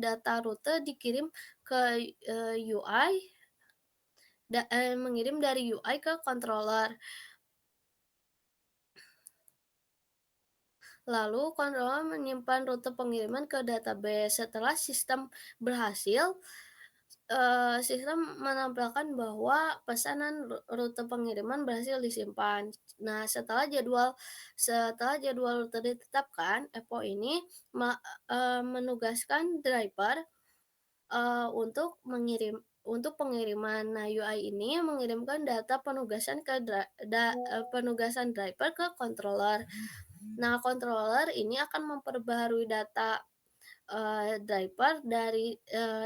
data rute dikirim ke UI mengirim dari UI ke controller. Lalu controller menyimpan rute pengiriman ke database. Setelah sistem berhasil, sistem menampilkan bahwa pesanan rute pengiriman berhasil disimpan. Nah, setelah jadwal rute ditetapkan, EPO ini menugaskan driver untuk pengiriman. Nah, UI ini mengirimkan data penugasan driver ke controller. Nah, controller ini akan memperbaharui data driver dari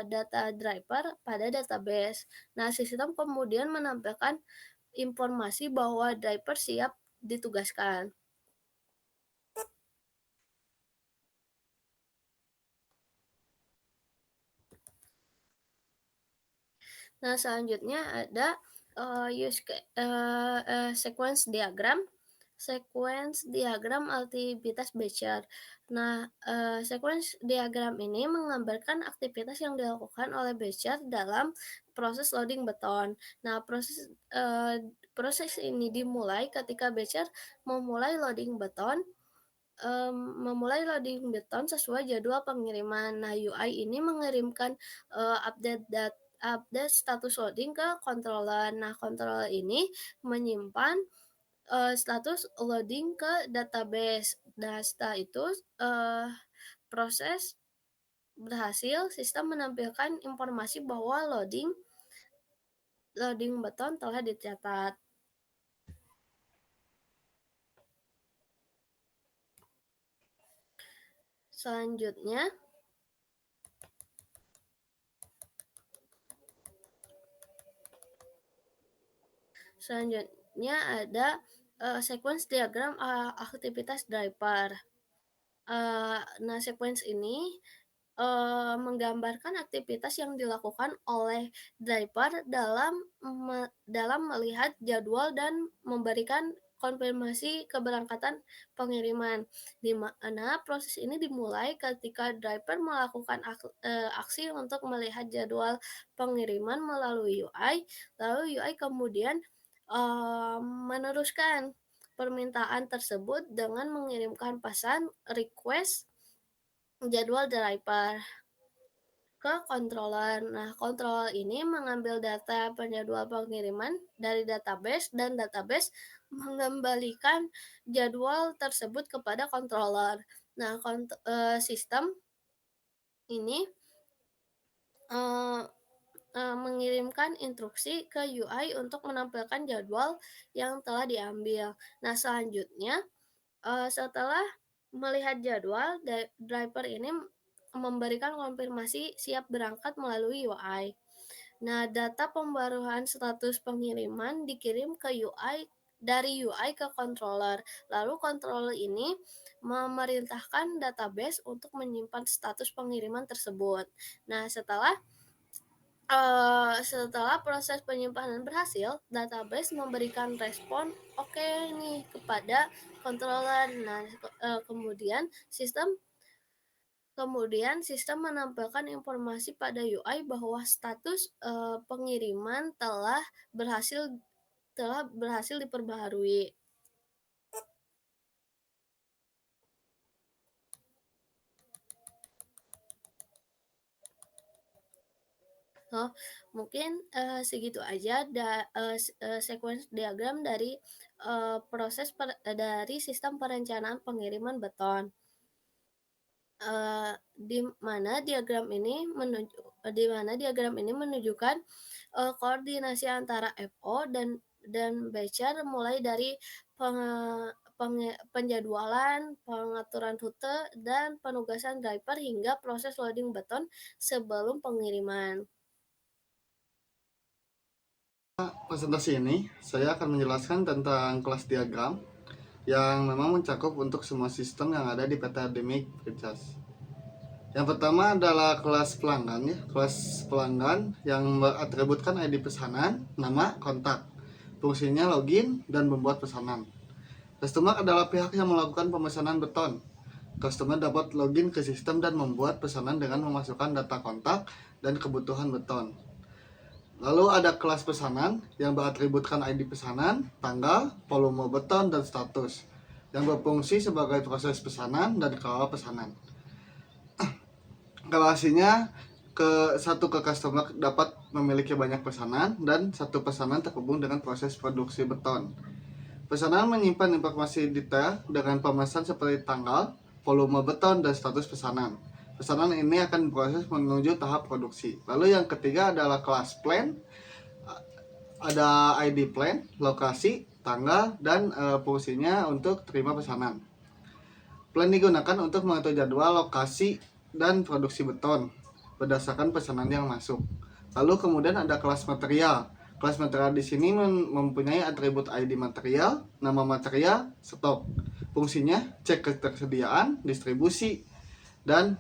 data driver pada database. Nah, sistem kemudian menampilkan informasi bahwa driver siap ditugaskan. Nah, selanjutnya ada sequence diagram. Sequence diagram aktivitas Batcher. Nah, sequence diagram ini menggambarkan aktivitas yang dilakukan oleh Batcher dalam proses loading beton. Nah, proses ini dimulai ketika Batcher memulai loading beton memulai loading beton sesuai jadwal pengiriman. Nah, UI ini mengirimkan update status loading ke controller. Nah, controller ini menyimpan status loading ke database. Nah, setelah itu proses berhasil, sistem menampilkan informasi bahwa loading beton telah dicatat. Selanjutnya ada sequence diagram aktivitas driver. Nah, sequence ini menggambarkan aktivitas yang dilakukan oleh driver dalam melihat jadwal dan memberikan konfirmasi keberangkatan pengiriman, di mana proses ini dimulai ketika driver melakukan aksi untuk melihat jadwal pengiriman melalui UI, lalu UI kemudian meneruskan permintaan tersebut dengan mengirimkan pesan request jadwal driver ke controller. Nah, controller ini mengambil data penjadwal pengiriman dari database dan database mengembalikan jadwal tersebut kepada controller. Nah, sistem ini mengirimkan instruksi ke UI untuk menampilkan jadwal yang telah diambil. Nah, selanjutnya setelah melihat jadwal, driver ini memberikan konfirmasi siap berangkat melalui UI. Nah, data pembaruan status pengiriman dikirim ke UI dari UI ke controller. Lalu controller ini memerintahkan database untuk menyimpan status pengiriman tersebut. Nah, setelah proses penyimpanan berhasil, database memberikan respon oke nih kepada controller. Nah, kemudian sistem menampilkan informasi pada UI bahwa status pengiriman telah berhasil diperbaharui. Mungkin segitu aja sequence diagram dari proses dari sistem perencanaan pengiriman beton. Di mana diagram ini menunjukkan koordinasi antara FO dan batcher mulai dari penjadwalan, pengaturan rute, dan penugasan driver hingga proses loading beton sebelum pengiriman. Presentasi ini saya akan menjelaskan tentang kelas diagram yang memang mencakup untuk semua sistem yang ada di PT Ardemik Precast. Yang pertama adalah kelas pelanggan ya. Kelas pelanggan yang mengatributkan ID pesanan, nama, kontak. Fungsinya login dan membuat pesanan. Customer adalah pihak yang melakukan pemesanan beton. Customer dapat login ke sistem dan membuat pesanan dengan memasukkan data kontak dan kebutuhan beton. Lalu ada kelas pesanan yang beratributkan ID pesanan, tanggal, volume beton, dan status, yang berfungsi sebagai proses pesanan dan kawal pesanan. Relasinya ke customer dapat memiliki banyak pesanan dan satu pesanan terhubung dengan proses produksi beton. Pesanan menyimpan informasi detail dengan pemesan seperti tanggal, volume beton, dan status pesanan. Pesanan ini akan diproses menuju tahap produksi. Lalu yang ketiga adalah kelas plan. Ada ID plan, lokasi, tanggal, dan fungsinya untuk terima pesanan. Plan digunakan untuk mengatur jadwal, lokasi, dan produksi beton berdasarkan pesanan yang masuk. Lalu kemudian ada kelas material. Kelas material di sini mempunyai atribut ID material, nama material, stok. Fungsinya cek ketersediaan, distribusi, dan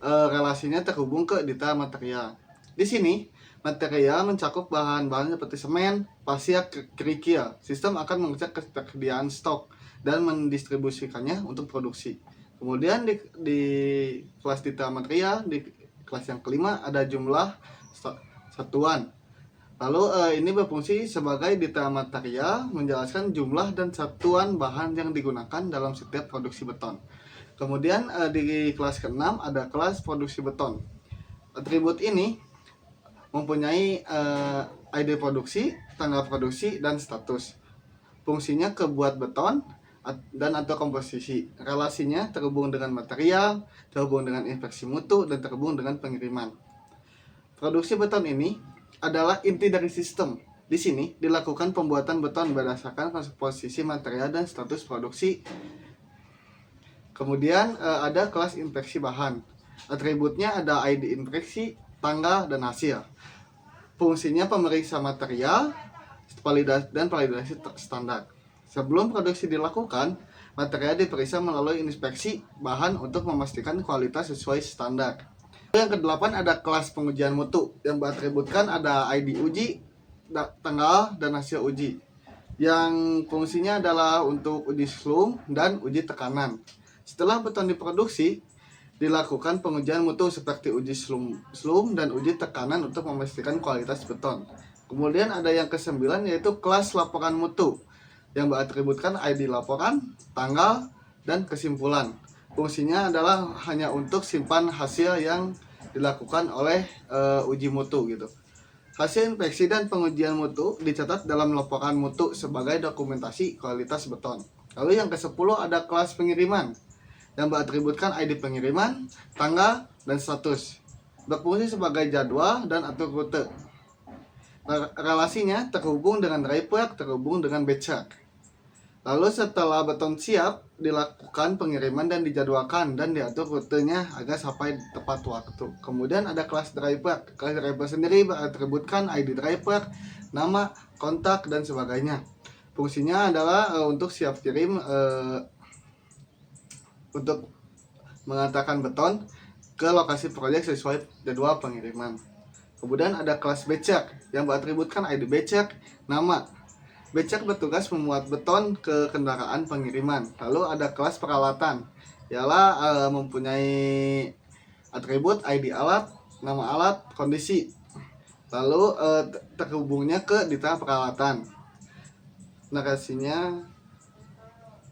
relasinya terhubung ke detail material. Di sini material mencakup bahan-bahan seperti semen, pasir, kerikil. Sistem akan mengecek ketersediaan stok dan mendistribusikannya untuk produksi. Kemudian di kelas detail material, di kelas yang kelima ada jumlah satuan. Lalu ini berfungsi sebagai detail material, menjelaskan jumlah dan satuan bahan yang digunakan dalam setiap produksi beton. Kemudian di kelas ke-6 ada kelas produksi beton. Atribut ini mempunyai ID produksi, tanggal produksi, dan status. Fungsinya kebuat beton dan atau komposisi. Relasinya terhubung dengan material, terhubung dengan inspeksi mutu, dan terhubung dengan pengiriman. Produksi beton ini adalah inti dari sistem. Di sini dilakukan pembuatan beton berdasarkan komposisi material dan status produksi. Kemudian ada kelas inspeksi bahan. Atributnya ada ID inspeksi, tanggal, dan hasil. Fungsinya pemeriksa material dan validasi standar. Sebelum produksi dilakukan, material diperiksa melalui inspeksi bahan untuk memastikan kualitas sesuai standar. Yang ke-8 ada kelas pengujian mutu yang beratributkan ada ID uji, tanggal, dan hasil uji. Yang fungsinya adalah untuk uji slum dan uji tekanan. Setelah beton diproduksi, dilakukan pengujian mutu seperti uji slum dan uji tekanan untuk memastikan kualitas beton. Kemudian ada yang ke-9 yaitu kelas laporan mutu yang beratributkan ID laporan, tanggal, dan kesimpulan. Fungsinya adalah hanya untuk simpan hasil yang dilakukan oleh uji mutu gitu. Hasil inspeksi dan pengujian mutu dicatat dalam laporan mutu sebagai dokumentasi kualitas beton. Lalu yang ke-10 ada kelas pengiriman yang beratributkan ID pengiriman, tanggal, dan status. Berfungsi sebagai jadwal dan atur rute. Relasinya terhubung dengan dry bulk, terhubung dengan batch check. Lalu setelah beton siap, dilakukan pengiriman dan dijadwalkan dan diatur rutenya agar sampai tepat waktu. Kemudian ada kelas dry bulk. Kelas dry bulk sendiri beratributkan ID dry bulk, nama, kontak, dan sebagainya. Fungsinya adalah untuk siap kirim untuk mengantarkan beton ke lokasi proyek sesuai jadwal pengiriman. Kemudian ada kelas batch check yang beratributkan ID batch check, nama. Batch check bertugas memuat beton ke kendaraan pengiriman. Lalu ada kelas peralatan, ialah mempunyai atribut ID alat, nama alat, kondisi. Lalu terhubungnya ke detail peralatan. Narasinya,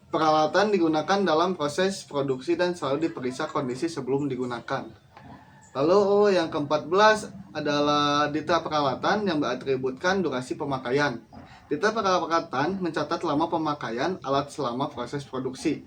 peralatan digunakan dalam proses produksi dan selalu diperiksa kondisi sebelum digunakan. Lalu yang ke-14 adalah detail peralatan yang beratributkan durasi pemakaian. Detail peralatan mencatat lama pemakaian alat selama proses produksi.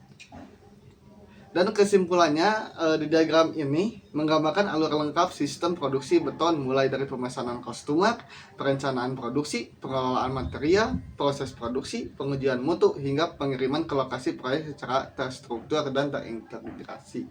Dan kesimpulannya di diagram ini menggambarkan alur lengkap sistem produksi beton mulai dari pemesanan customer, perencanaan produksi, pengelolaan material, proses produksi, pengujian mutu hingga pengiriman ke lokasi proyek secara terstruktur dan terintegrasi.